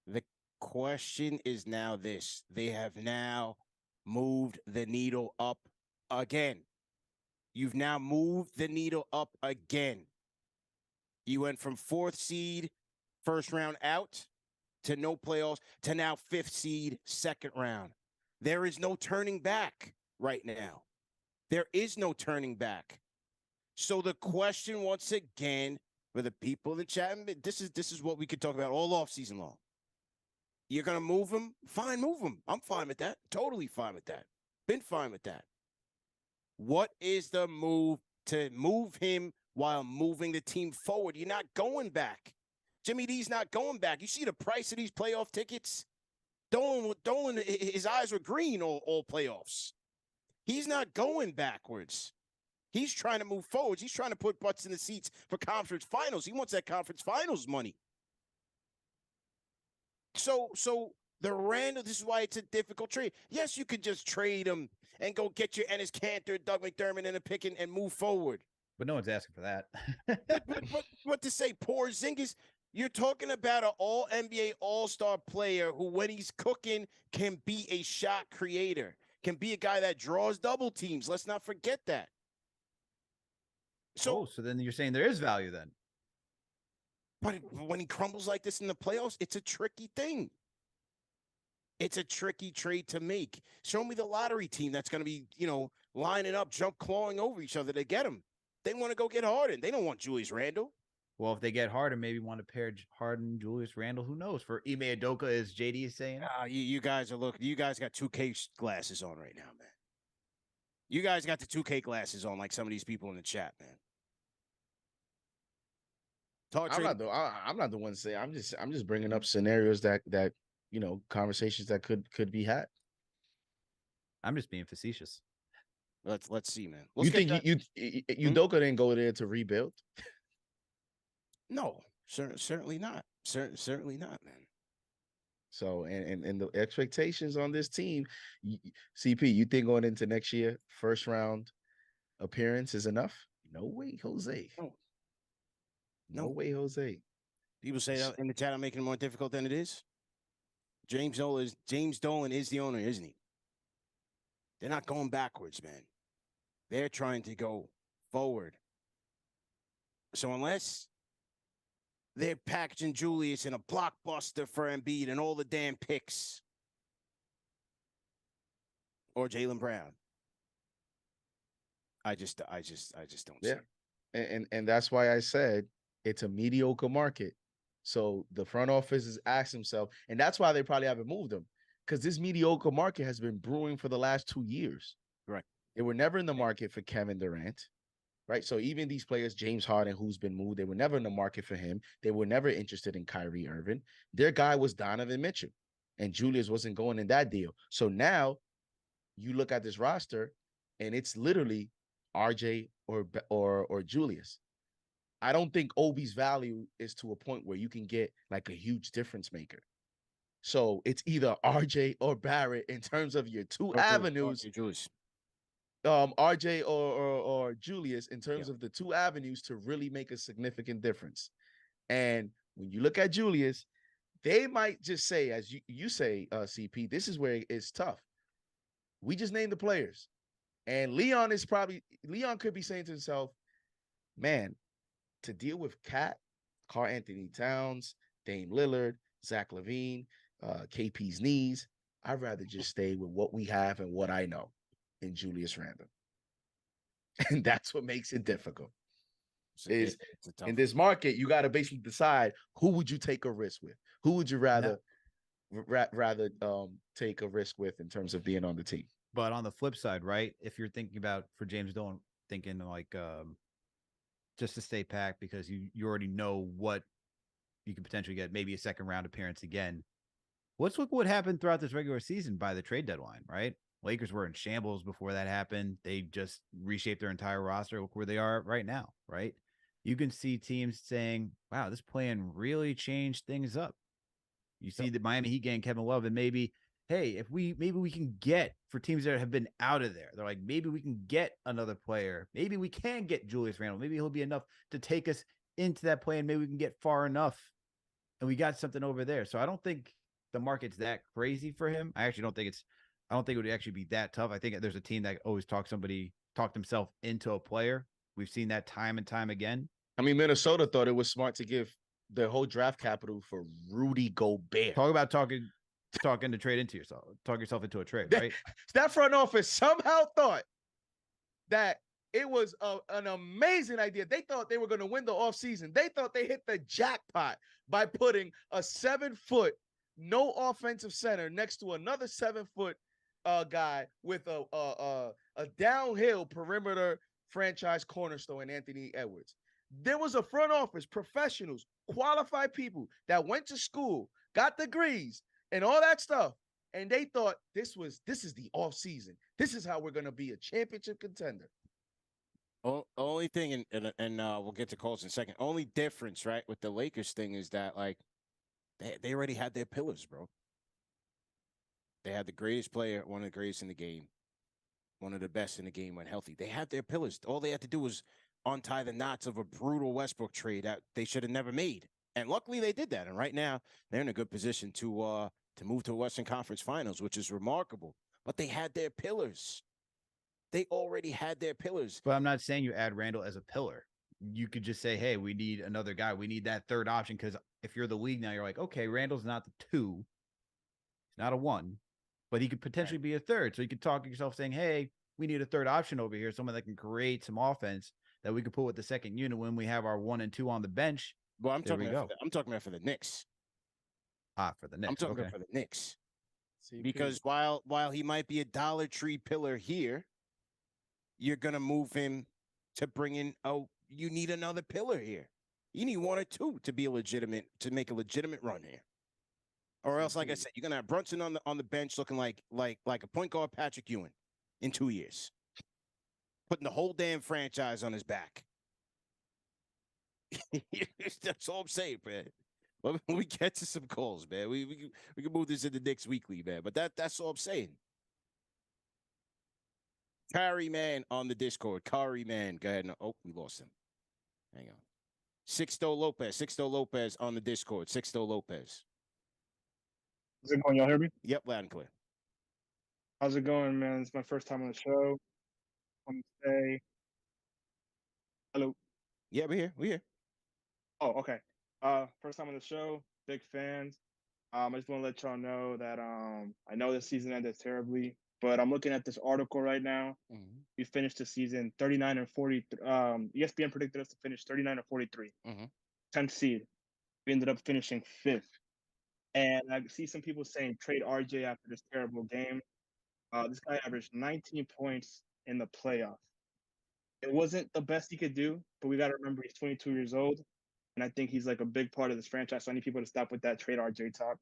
The question is now this. They have now moved the needle up again. You've now moved the needle up again. You went from 4th seed, first round out, to no playoffs, to now 5th seed, second round. There is no turning back right now. There is no turning back. So the question, once again, for the people in the chat, this is what we could talk about all offseason long. You're going to move him? Fine, move him. I'm fine with that. Totally fine with that. Been fine with that. What is the move to move him while moving the team forward? You're not going back. Jimmy D's not going back. You see the price of these playoff tickets? Dolan, his eyes were green all playoffs. He's not going backwards. He's trying to move forwards. He's trying to put butts in the seats for conference finals. He wants that conference finals money. So the Randle, this is why it's a difficult trade. Yes, you could just trade him and go get your Enes Kanter, Doug McDermott in a pick and move forward. But no one's asking for that. but what to say, Porzingis, you're talking about an all-NBA all-star player who, when he's cooking, can be a shot creator, can be a guy that draws double teams. Let's not forget that. So then you're saying there is value then. But when he crumbles like this in the playoffs, it's a tricky thing. It's a tricky trade to make. Show me the lottery team that's going to be, lining up, clawing over each other to get him. They want to go get Harden. They don't want Julius Randle. Well, if they get Harden, maybe want to pair Harden, Julius Randle. Who knows? For Ime Udoka, as JD is saying. You guys are looking. You guys got 2K glasses on right now, man. You guys got the 2K glasses on, like some of these people in the chat, man. I'm not the one to say. I'm just bringing up scenarios that conversations that could be had. I'm just being facetious. Let's see, man. You think Udoka didn't go there to rebuild? No, certainly not. Certainly not, man. So, and the expectations on this team, CP, you think going into next year, first round appearance is enough? No way, Jose. No way, Jose. People say that in the chat, I'm making it more difficult than it is. James Dolan is the owner, isn't he? They're not going backwards, man. They're trying to go forward. So unless they're packaging Julius in a blockbuster for Embiid and all the damn picks, or Jaylen Brown, I just don't see it. And that's why I said it's a mediocre market. So the front office is asking himself, and that's why they probably haven't moved him, because this mediocre market has been brewing for the last 2 years. Right. They were never in the market for Kevin Durant. Right. So even these players, James Harden, who's been moved, they were never in the market for him. They were never interested in Kyrie Irving. Their guy was Donovan Mitchell, and Julius wasn't going in that deal. So now you look at this roster, and it's literally RJ or Julius. I don't think Obi's value is to a point where you can get like a huge difference maker. So it's either RJ or Barrett in terms of your two avenues. Julius. RJ or Julius in terms of the two avenues to really make a significant difference. And when you look at Julius, they might just say, as you say, CP, this is where it's tough. We just named the players. And Leon could be saying to himself, man, to deal with Karl Anthony Towns, Dame Lillard, Zach LaVine, KP's knees, I'd rather just stay with what we have and what I know in Julius Randle. And that's what makes it difficult. In this market, you got to basically decide who would you take a risk with? Who would you rather take a risk with in terms of being on the team? But on the flip side, right? If you're thinking about for James Dolan, thinking like just to stay packed because you already know what you can potentially get, maybe a second round appearance again. Let's look what happened throughout this regular season by the trade deadline, right? Lakers were in shambles before that happened. They just reshaped their entire roster. Look where they are right now, right? You can see teams saying, wow, this plan really changed things up. You see the Miami Heat getting Kevin Love, and maybe, hey, maybe we can get for teams that have been out of there. They're like, maybe we can get another player. Maybe we can get Julius Randle. Maybe he'll be enough to take us into that plan. Maybe we can get far enough, and we got something over there. So I don't think the market's that crazy for him. I don't think it would actually be that tough. I think there's a team that always talked himself into a player. We've seen that time and time again. I mean, Minnesota thought it was smart to give their whole draft capital for Rudy Gobert. Talk about talking to trade into yourself. Talk yourself into a trade, right? That front office somehow thought that it was an amazing idea. They thought they were going to win the offseason. They thought they hit the jackpot by putting a 7-foot, no offensive center next to another 7-foot guy with a downhill perimeter franchise cornerstone in Anthony Edwards. There was a front office, professionals, qualified people that went to school, got degrees, and all that stuff. And they thought this is the offseason. This is how we're going to be a championship contender. Only thing, and we'll get to calls in a second. Only difference, right, with the Lakers thing is that, like, they already had their pillars, bro. They had the greatest player, one of the greatest in the game, one of the best in the game when healthy. They had their pillars. All they had to do was untie the knots of a brutal Westbrook trade that they should have never made. And luckily they did that. And right now they're in a good position to move to a Western Conference Finals, which is remarkable. But they had their pillars. They already had their pillars. But I'm not saying you add Randle as a pillar. You could just say, hey, we need another guy. We need that third option. Because if you're the league now, you're like, okay, Randle's not the 2. He's not a 1. But he could potentially be a third. So you could talk to yourself saying, hey, we need a third option over here, someone that can create some offense that we could put with the second unit when we have our 1 and 2 on the bench. Well, I'm There talking we about go. I'm talking about for the Knicks. For the Knicks. I'm talking okay. about for the Knicks. CP. Because while he might be a Dollar Tree pillar here, you're gonna move him to bring in. Oh, you need another pillar here. You need 1 or 2 to make a legitimate run here. Or else, like I said, you're gonna have Brunson on the bench looking like a point guard Patrick Ewing in 2 years, putting the whole damn franchise on his back. That's all I'm saying, man. When we get to some calls, man, we can move this into Knicks Weekly, man. But that's all I'm saying. Curry man on the Discord. Curry man, go ahead. Oh, we lost him. Hang on. Sixto Lopez on the Discord. Sixto Lopez. How's it going? Y'all hear me? Yep, loud and clear. How's it going, man? It's my first time on the show. I want to say hello. Yeah, we're here. We're here. Oh, okay. First time on the show. Big fans. I just want to let y'all know that I know this season ended terribly, but I'm looking at this article right now. Mm-hmm. We finished the season 39 and 40. ESPN predicted us to finish 39 and 43. 10th seed. We ended up finishing 5th. And I see some people saying trade RJ after this terrible game. This guy averaged 19 points in the playoff. It wasn't the best he could do, but we got to remember he's 22 years old. And I think he's like a big part of this franchise. So I need people to stop with that trade RJ talk.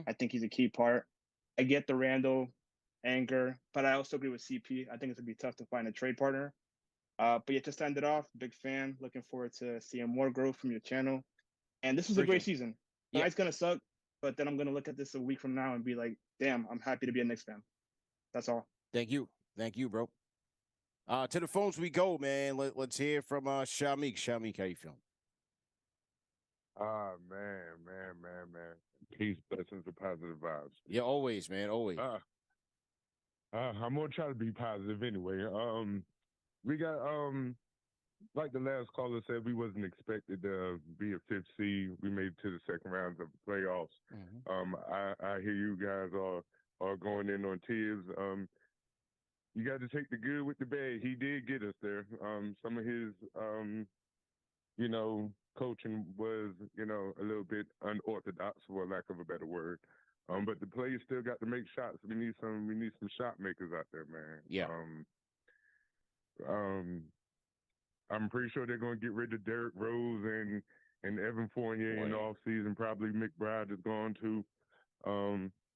I think he's a key part. I get the Randle anger, but I also agree with CP. I think it's going to be tough to find a trade partner. But yeah, just to end it off, big fan. Looking forward to seeing more growth from your channel. And this was a great season. Tonight's going to suck, but then I'm going to look at this a week from now and be like, damn, I'm happy to be a Knicks fan. That's all. Thank you, bro. To the phones we go, man. Let's hear from Shameek. Shameek, how you feeling? Man. Peace, blessings, and positive vibes. Yeah, always, man, always. I'm gonna try to be positive anyway. We got like the last caller said, we wasn't expected to be a 5th seed. We made it to the second rounds of the playoffs. I hear you guys are going in on Thibs. You got to take the good with the bad. He did get us there. Some of his, coaching was, a little bit unorthodox, for lack of a better word. But the players still got to make shots. We need some shot makers out there, man. Yeah. I'm pretty sure they're going to get rid of Derrick Rose and Evan Fournier in the offseason. Probably McBride is going to.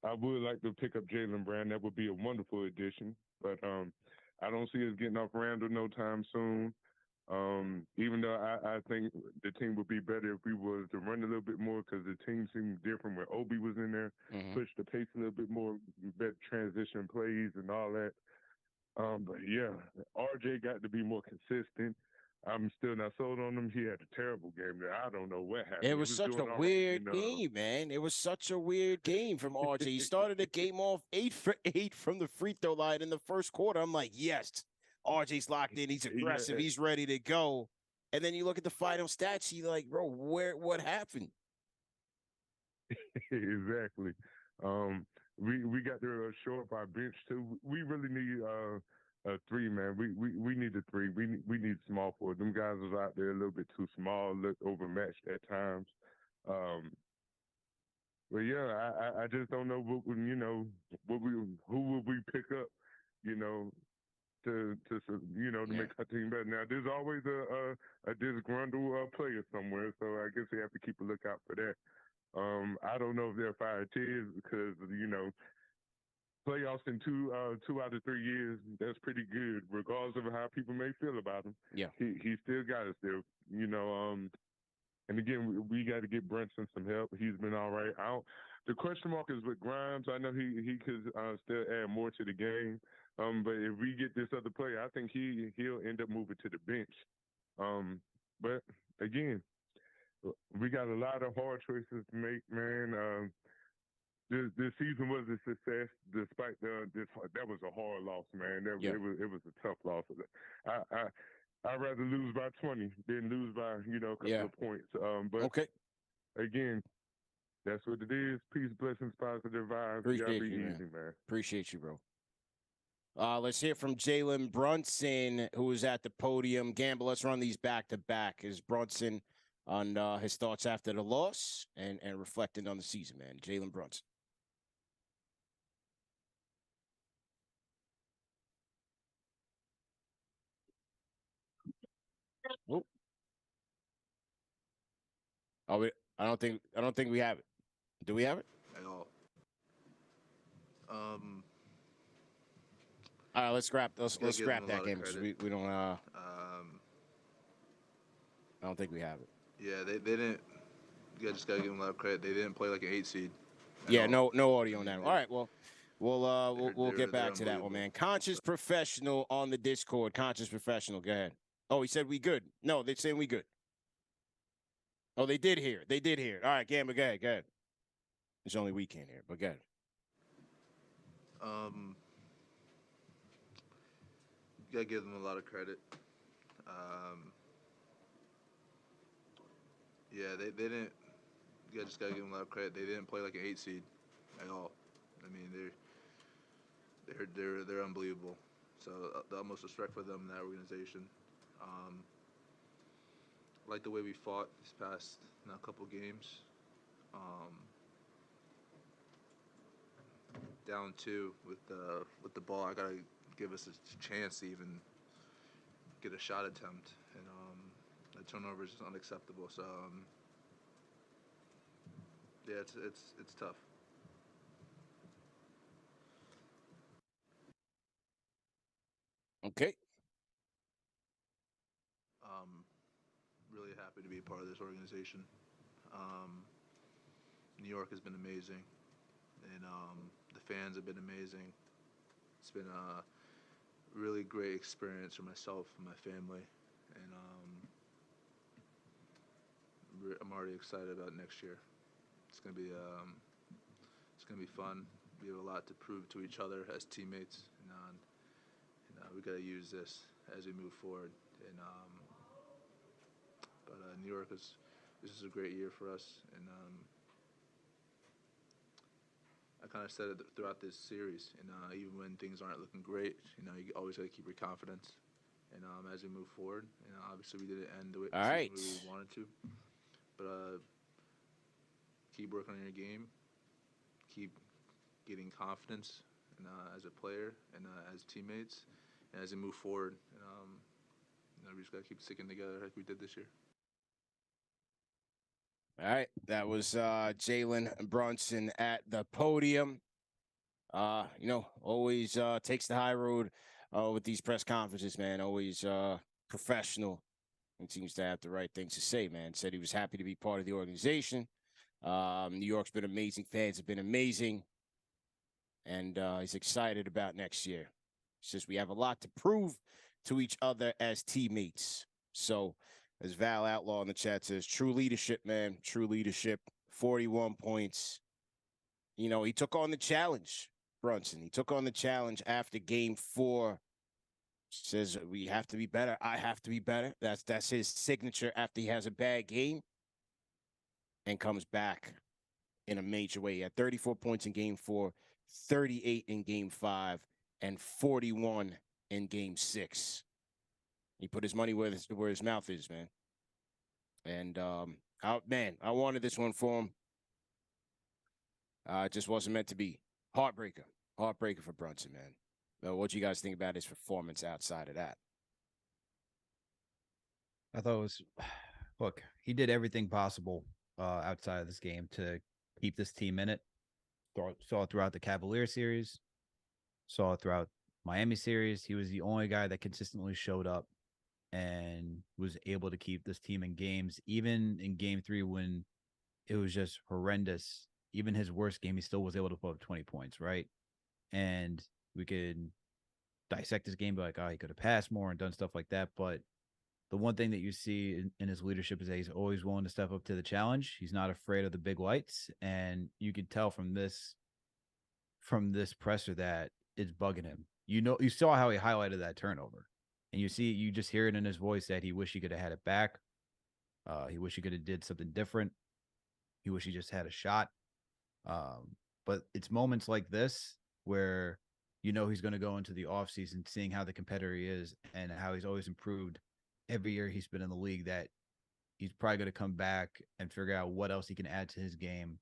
I would like to pick up Jalen Brown. That would be a wonderful addition. But I don't see us getting off Randle no time soon. Even though I think the team would be better if we was to run a little bit more, because the team seemed different when Obi was in there, push the pace a little bit more, better transition plays and all that. But yeah, RJ got to be more consistent. I'm still not sold on him. He had a terrible game there. I don't know what happened. It was such a weird game, man. It was such a weird game from RJ. He started the game off 8 for 8 from the free throw line in the first quarter. I'm like, yes, RJ's locked in. He's aggressive. Yeah. He's ready to go. And then you look at the final stats. He's like, bro, what happened? Exactly. We got to shore up our bench too. We really need a 3, man. We need a 3. We need small forward. Them guys was out there a little bit too small, looked overmatched at times. But yeah, I just don't know who would we pick up, to make our team better. Now there's always a disgruntled player somewhere, so I guess we have to keep a lookout for that. I don't know if they'll fire Thibs because playoffs in 2 out of 3 years, that's pretty good, regardless of how people may feel about him. Yeah. He still got us there, and again, we got to get Brunson some help. He's been all right. The question mark is with Grimes. I know he could still add more to the game, but if we get this other player, I think he'll end up moving to the bench. But again, we got a lot of hard choices to make, man. This season was a success, despite that was a hard loss, man. It was a tough loss. I'd rather lose by 20 than lose by a couple of points. But again, that's what it is. Peace, blessings, positive vibes. Appreciate be you, easy, man. Appreciate you, bro. Let's hear from Jalen Brunson, who was at the podium. Gamble, let's run these back to back. Is Brunson on his thoughts after the loss and reflecting on the season, man? Jalen Brunson. Oh, I don't think we have it. Do we have it? At all. All right, let's scrap that game. We don't I don't think we have it. Yeah, they didn't. You just gotta give them a lot of credit. They didn't play like an 8 seed. Yeah, no audio on that. All right, well, we'll get back to that one, man. Conscious Professional on the Discord. Conscious Professional, go ahead. Oh, he said we good. No, they're saying we good. Oh, they did hear. All right, Gamble, go ahead. It's only we can't hear, but go ahead. You gotta give them a lot of credit. Yeah, they didn't. You just gotta give them a lot of credit. They didn't play like an 8 seed at all. I mean, they're unbelievable. So the utmost respect for them in that organization. I like the way we fought this past couple games. Down 2 with the ball, I gotta give us a chance to even get a shot attempt, and the turnovers is unacceptable. So yeah, it's tough. Okay. Really happy to be a part of this organization. New York has been amazing, and the fans have been amazing. It's been a really great experience for myself and my family, and I'm already excited about next year. It's gonna be fun. We have a lot to prove to each other as teammates, and we gotta use this as we move forward. And but New York this is a great year for us, and I kind of said it throughout this series, and even when things aren't looking great, you always got to keep your confidence. And as we move forward, obviously we didn't end the way we wanted to, but keep working on your game, keep getting confidence, and as a player and as teammates, and as we move forward, we just got to keep sticking together like we did this year. All right, that was Jalen Brunson at the podium. Always takes the high road with these press conferences, man. Always professional and seems to have the right things to say, man. Said he was happy to be part of the organization. New York's been amazing. Fans have been amazing. And he's excited about next year. He says we have a lot to prove to each other as teammates. So, as Val Outlaw in the chat says, true leadership, man. True leadership. 41 points. He took on the challenge, Brunson. He took on the challenge after game 4. Says we have to be better. I have to be better. That's his signature after he has a bad game and comes back in a major way. He had 34 points in game 4, 38 in game 5, and 41 in game 6. He put his money where his mouth is, man. And I wanted this one for him. It just wasn't meant to be. Heartbreaker for Brunson, man. What do you guys think about his performance outside of that? I thought it was, look, he did everything possible outside of this game to keep this team in it. Saw it throughout the Cavalier series. Saw it throughout Miami series. He was the only guy that consistently showed up and was able to keep this team in games, even in game 3 when it was just horrendous. Even his worst game, he still was able to put up 20 points, right? And we could dissect this game, be like, he could have passed more and done stuff like that. But the one thing that you see in his leadership is that he's always willing to step up to the challenge. He's not afraid of the big lights. And you can tell from this presser that it's bugging him. You saw how he highlighted that turnover. And you just hear it in his voice that he wish he could have had it back. He wish he could have did something different. He wish he just had a shot. But it's moments like this where you know he's going to go into the offseason seeing how the competitor he is and how he's always improved every year he's been in the league, that he's probably going to come back and figure out what else he can add to his game,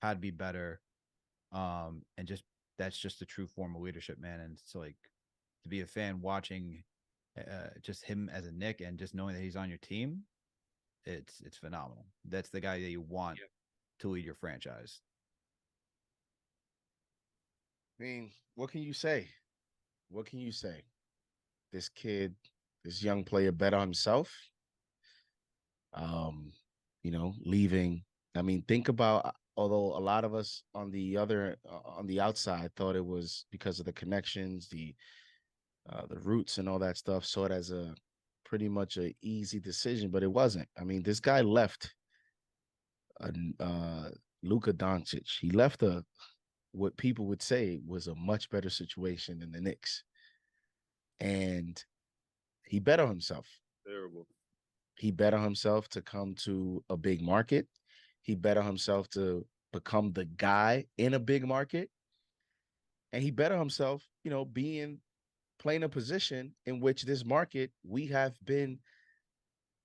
how to be better. And just that's just the true form of leadership, man. And it's like to be a fan watching just him as a Knick and just knowing that he's on your team, it's phenomenal. That's the guy that you want to lead your franchise. I mean, what can you say? What can you say? This kid, this young player bet on himself. You know, leaving. I mean, think about, although a lot of us on the outside thought it was because of the connections, the roots and all that stuff, saw it as a pretty much a easy decision, but it wasn't. I mean, this guy left Luka Doncic. He left what people would say was a much better situation than the Knicks. And he bet on himself. Terrible. He bet on himself to come to a big market. He bet on himself to become the guy in a big market. And he bet on himself, you know, playing a position in which this market, we have been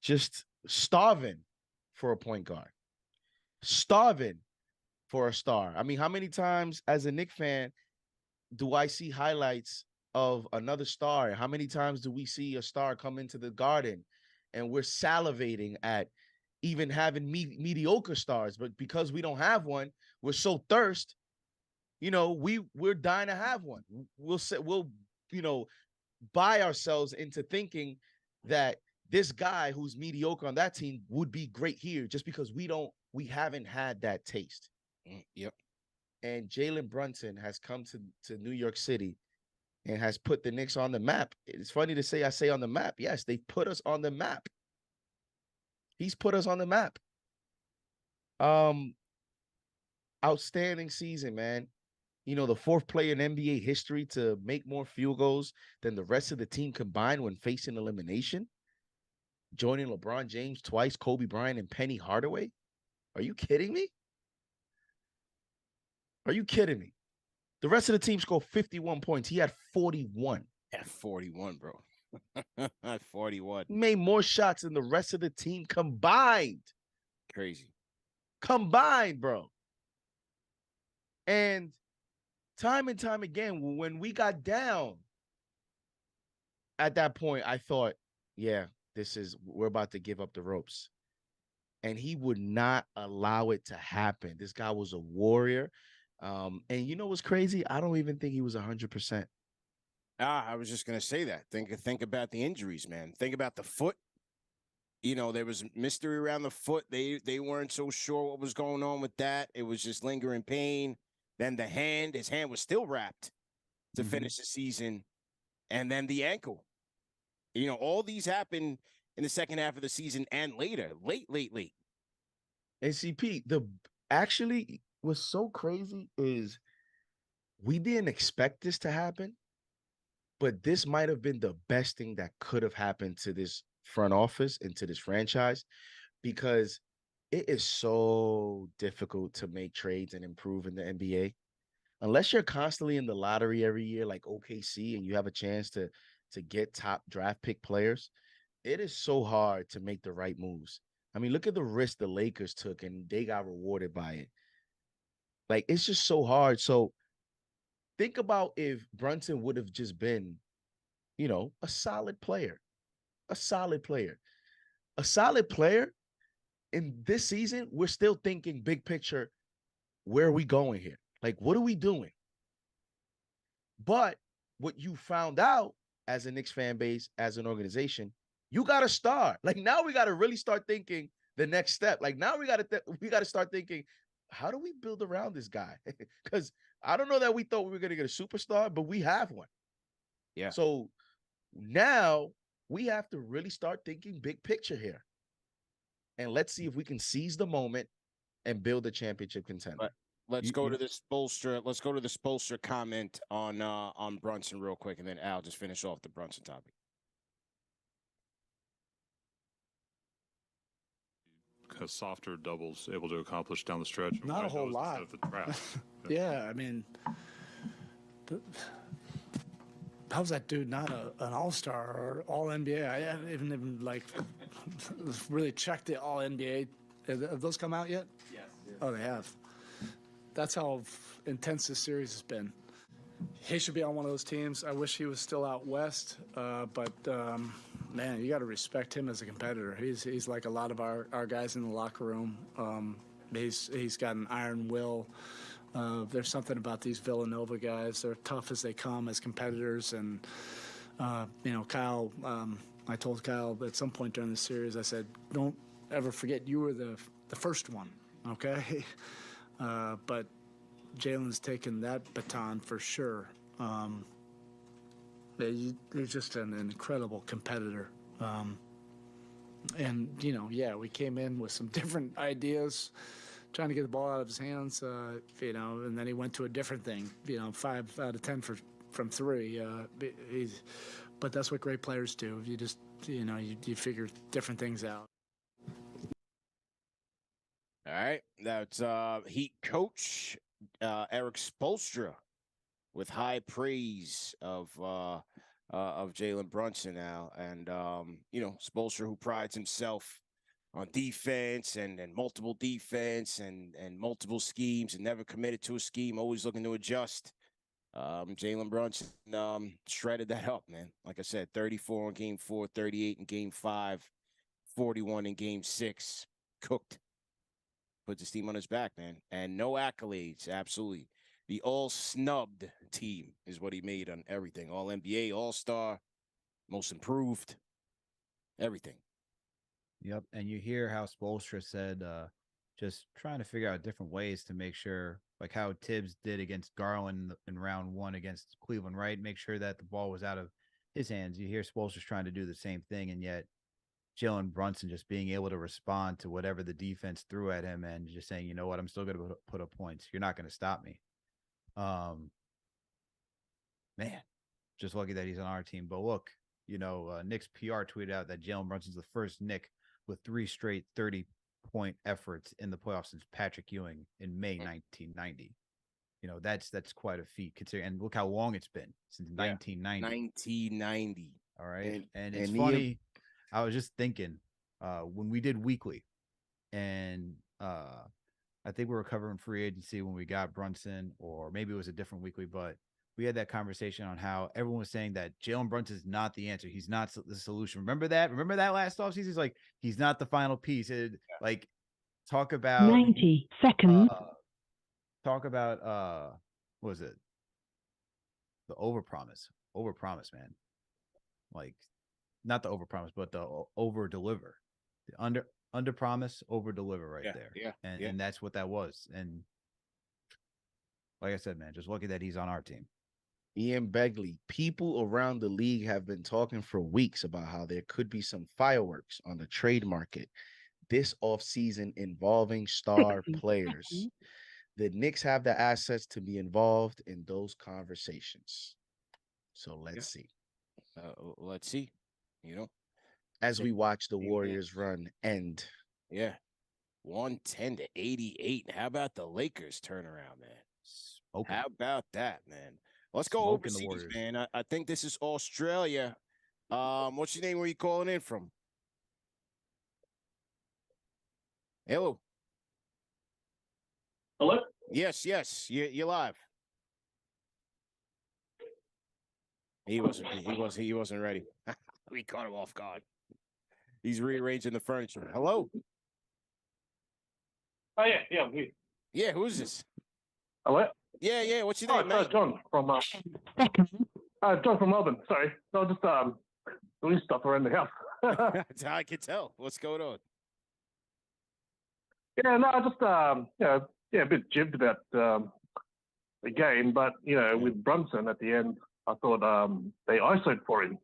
just starving for a point guard. Starving for a star. I mean, how many times as a Knicks fan do I see highlights of another star? How many times do we see a star come into the Garden and we're salivating at even having mediocre stars, but because we don't have one, we're so thirst, you know, we're dying to have one. We'll you know, buy ourselves into thinking that this guy who's mediocre on that team would be great here just because we haven't had that taste. Yep. And Jalen Brunson has come to New York City and has put the Knicks on the map. It's funny to say I say on the map. Yes, they put us on the map. He's put us on the map. Outstanding season, man. You know, the fourth player in NBA history to make more field goals than the rest of the team combined when facing elimination. Joining LeBron James twice, Kobe Bryant, and Penny Hardaway. Are you kidding me? Are you kidding me? The rest of the team scored 51 points. He had 41. At 41, bro. At 41. He made more shots than the rest of the team combined. Crazy. Combined, bro. And time again, when we got down at that point, I thought, yeah, we're about to give up the ropes. And he would not allow it to happen. This guy was a warrior. And you know what's crazy? I don't even think he was 100%. I was just going to say that. Think about the injuries, man. Think about the foot. You know, there was mystery around the foot. They weren't so sure what was going on with that. It was just lingering pain. Then the hand, his hand was still wrapped to finish the season. And then the ankle. You know, all these happened in the second half of the season and later, late. ACP, actually what's so crazy is we didn't expect this to happen, but this might have been the best thing that could have happened to this front office and to this franchise, because it is so difficult to make trades and improve in the NBA. Unless you're constantly in the lottery every year like OKC and you have a chance to get top draft pick players, it is so hard to make the right moves. I mean, look at the risk the Lakers took and they got rewarded by it. Like, it's just so hard. So think about if Brunson would have just been, you know, a solid player in this season. We're still thinking big picture. Where are we going here? Like, what are we doing? But what you found out as a Knicks fan base, as an organization, you got to start. Like, now we got to really start thinking the next step. Like, now we got to start thinking, how do we build around this guy? Because I don't know that we thought we were going to get a superstar, but we have one. Yeah. So now we have to really start thinking big picture here. And let's see if we can seize the moment and build a championship contender. Let's go to the Spoelstra. Let's go to the Spoelstra comment on Brunson real quick, and then Al just finish off the Brunson topic. Because softer doubles able to accomplish down the stretch. Not a whole lot. The draft. Yeah, I mean, how was that dude not an all-star or all-NBA? I haven't even like really checked the all-NBA. Have those come out yet? Yes. Oh, they have. That's how intense this series has been. He should be on one of those teams. I wish he was still out west, but man, you got to respect him as a competitor. He's like a lot of our guys in the locker room. He's got an iron will. There's something about these Villanova guys. They're tough as they come as competitors. And, Kyle, I told Kyle at some point during the series, I said, don't ever forget you were the first one, okay? But Jalen's taken that baton for sure. He's just an incredible competitor. And, we came in with some different ideas, trying to get the ball out of his hands, and then he went to a different thing, 5 out of 10 from 3. But that's what great players do. You just, you figure different things out. All right. That's Heat coach Eric Spoelstra with high praise of Jalen Brunson now. And, Spoelstra, who prides himself on defense and multiple defense and multiple schemes and never committed to a scheme, always looking to adjust. Jalen Brunson shredded that up, man. Like I said, 34 in game 4, 38 in game 5, 41 in game 6. Cooked. Puts his team on his back, man. And no accolades, absolutely. The all-snubbed team is what he made on everything. All-NBA, All-Star, most improved, everything. Yep, and you hear how Spoelstra said just trying to figure out different ways to make sure, like how Thibs did against Garland in round 1 against Cleveland, right? Make sure that the ball was out of his hands. You hear Spoelstra's trying to do the same thing, and yet Jalen Brunson just being able to respond to whatever the defense threw at him and just saying, you know what, I'm still going to put up points. You're not going to stop me. Man, just lucky that he's on our team. But look, Knicks PR tweeted out that Jalen Brunson's the first Knick with 3 straight 30-point efforts in the playoffs since Patrick Ewing in May 1990. That's quite a feat considering, and look how long it's been since 1990. 1990. All right. And it's funny. I was just thinking when we did weekly, and I think we were covering free agency when we got Brunson, or maybe it was a different weekly, but we had that conversation on how everyone was saying that Jalen Brunson is not the answer. He's not the solution. Remember that? Remember that last offseason? He's like, he's not the final piece. Like, talk about 90 seconds. Talk about what was it? The overpromise, man. Like, not the overpromise, but the over deliver. The under promise, over deliver right there. Yeah. And that's what that was. And like I said, man, just lucky that he's on our team. Ian Begley, people around the league have been talking for weeks about how there could be some fireworks on the trade market this offseason involving star players. The Knicks have the assets to be involved in those conversations. So let's see. Let's see. As we watch the Warriors run end. Yeah. 110 to 88. How about the Lakers turnaround, man? How about that, man? Let's go overseas, man. I think this is Australia. What's your name? Where you calling in from? Hello. Hello? Yes. You're live. He wasn't ready. We caught him off guard. He's rearranging the furniture. Hello. Oh yeah, I'm here. Yeah, who's this? Hello? Yeah. What's your name, man? John from John from Melbourne. Sorry, no, just doing stuff around the house. I can tell. What's going on? Yeah, no, just a bit jibbed about the game, but with Brunson at the end, I thought they ISO'd for him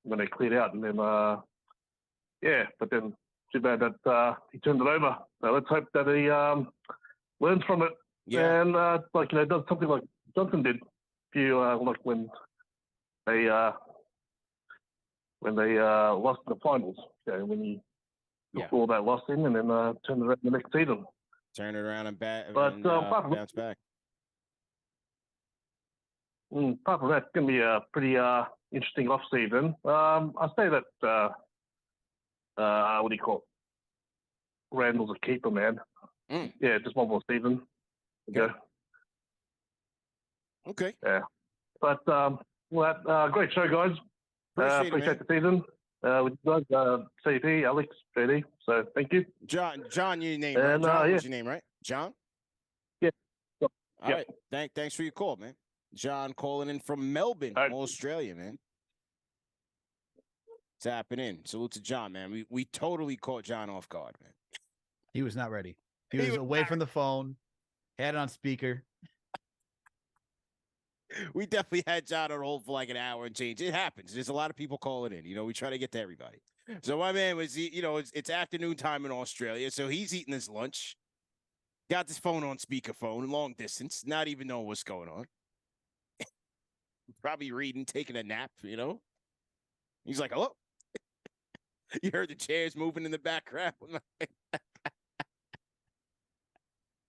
when they cleared out, and then but then too bad that he turned it over. So let's hope that he learns from it and does something like Johnson did. Like when they lost in the finals, when he took all that loss in and then turned it around the next season. Turn it around and bounce back. apart from that, it's going to be a pretty interesting off season. I'll say that what do you call it? Randle's a keeper, man. Yeah, just one more season. Yeah. Okay. Yeah. But great show, guys. Appreciate the season. With you guys, CP, Alex, JD. So thank you. John, your name, right? John was your name, right? John? Yeah. All right. Thanks for your call, man. John calling in from Melbourne, Australia, man. Tapping in. Salute to John, man. We totally caught John off guard, man. He was not ready. He was away from the phone, had it on speaker. We definitely had John on hold for like an hour and change. It happens. There's a lot of people calling in. We try to get to everybody. So my man was, it's afternoon time in Australia, so he's eating his lunch. Got this phone on speakerphone, long distance, not even knowing what's going on. Probably reading, taking a nap, He's like, hello. You heard the chairs moving in the background.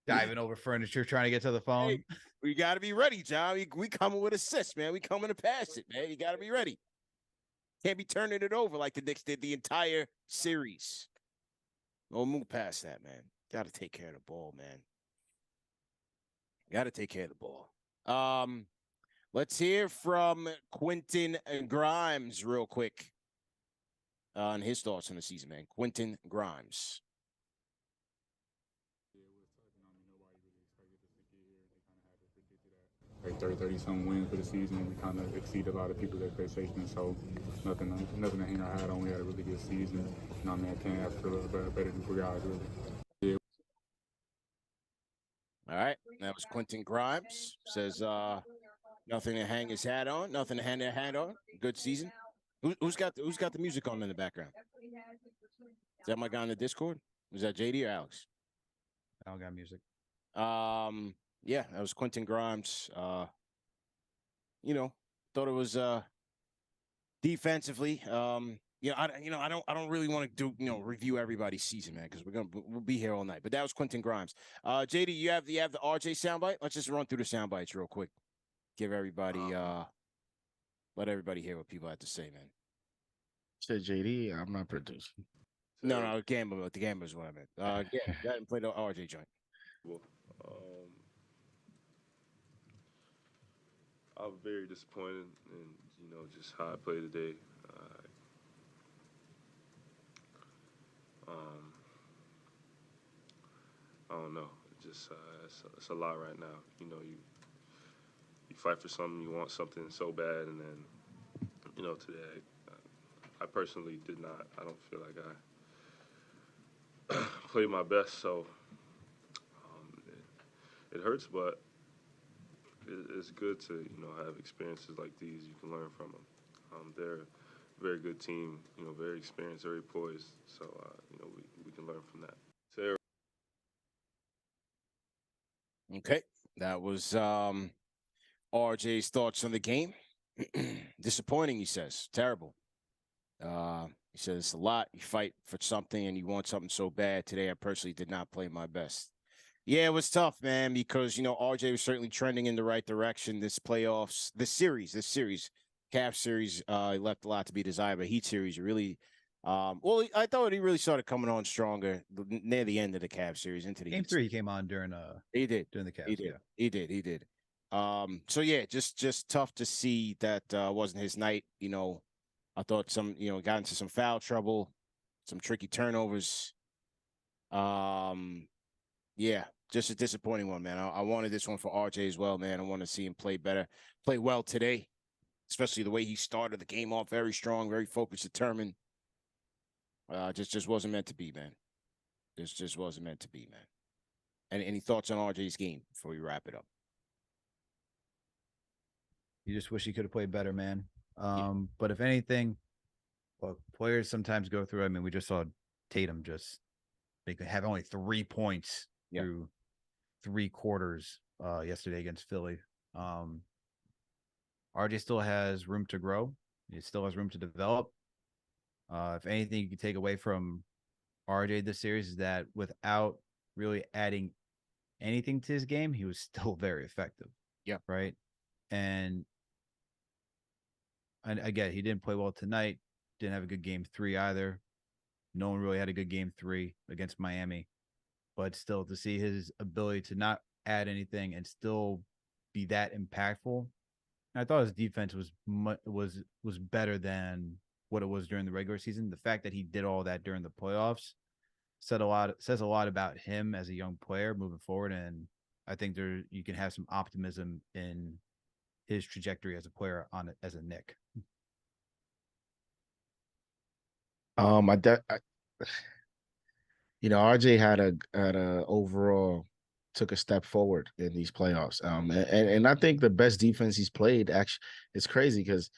Diving over furniture, trying to get to the phone. Hey, we got to be ready, John. We coming with assists, man. We coming to pass it, man. You got to be ready. Can't be turning it over like the Knicks did the entire series. We'll move past that, man. Got to take care of the ball, man. Got to take care of the ball. Let's hear from Quentin Grimes real quick on his thoughts on the season, man. Quentin Grimes. Like 30-something wins for the season. We kind of exceeded a lot of people's expectations, so nothing to hang our hat on. We had a really good season. I can't ask for a little better than for guys, really. Yeah. All right, that was Quentin Grimes. Says nothing to hang his hat on, nothing to hang their hat on. Good season. Who's got the music on in the background? Is that my guy on the Discord? Was that JD or Alex? I don't got music. Yeah, that was Quentin Grimes. Thought it was defensively. I don't really want to do review everybody's season, man, because we'll be here all night. But that was Quentin Grimes. JD, you have the RJ soundbite. Let's just run through the soundbites real quick. Give everybody let everybody hear what people have to say, man. Said JD, I'm not producing. No, Gambler. The Gambler is what I meant. Go ahead and play the RJ joint. Well, I'm very disappointed in just how I played today. I don't know. It's a lot right now. You fight for something, you want something so bad, and then today I personally did not. I don't feel like I played my best, so it hurts, but it's good to have experiences like these. You can learn from them. They're a very good team, very experienced, very poised. So we can learn from that. Okay, that was RJ's thoughts on the game. Disappointing, he says. Terrible. He says it's a lot. You fight for something and you want something so bad. Today, I personally did not play my best. Yeah, it was tough, man, because, RJ was certainly trending in the right direction this playoffs, this series, Cavs series, left a lot to be desired, but Heat series really, I thought he really started coming on stronger near the end of the Cavs series into the Game 3 he came on during he did during the Cavs. He did. So yeah, just tough to see that wasn't his night. I thought got into some foul trouble, some tricky turnovers. Yeah, just a disappointing one, man. I wanted this one for RJ as well, man. I want to see him play well today, especially the way he started the game off very strong, very focused, determined. Just wasn't meant to be, man. This just wasn't meant to be, man. And any thoughts on RJ's game before we wrap it up? You just wish he could have played better, man. But if anything, well, players sometimes go through. I mean, we just saw Tatum have only 3 points through 3 quarters yesterday against Philly. RJ still has room to grow. He still has room to develop. If anything you can take away from RJ this series is that without really adding anything to his game, he was still very effective. Yeah. Right. And and again, he didn't play well tonight. Didn't have a good game 3 either. No one really had a good game 3 against Miami. But still, to see his ability to not add anything and still be that impactful, I thought his defense was better than what it was during the regular season. The fact that he did all that during the playoffs says a lot about him as a young player moving forward, and I think you can have some optimism in his trajectory as a player as a Knick. RJ had a overall took a step forward in these playoffs. And I think the best defense he's played, actually, it's crazy because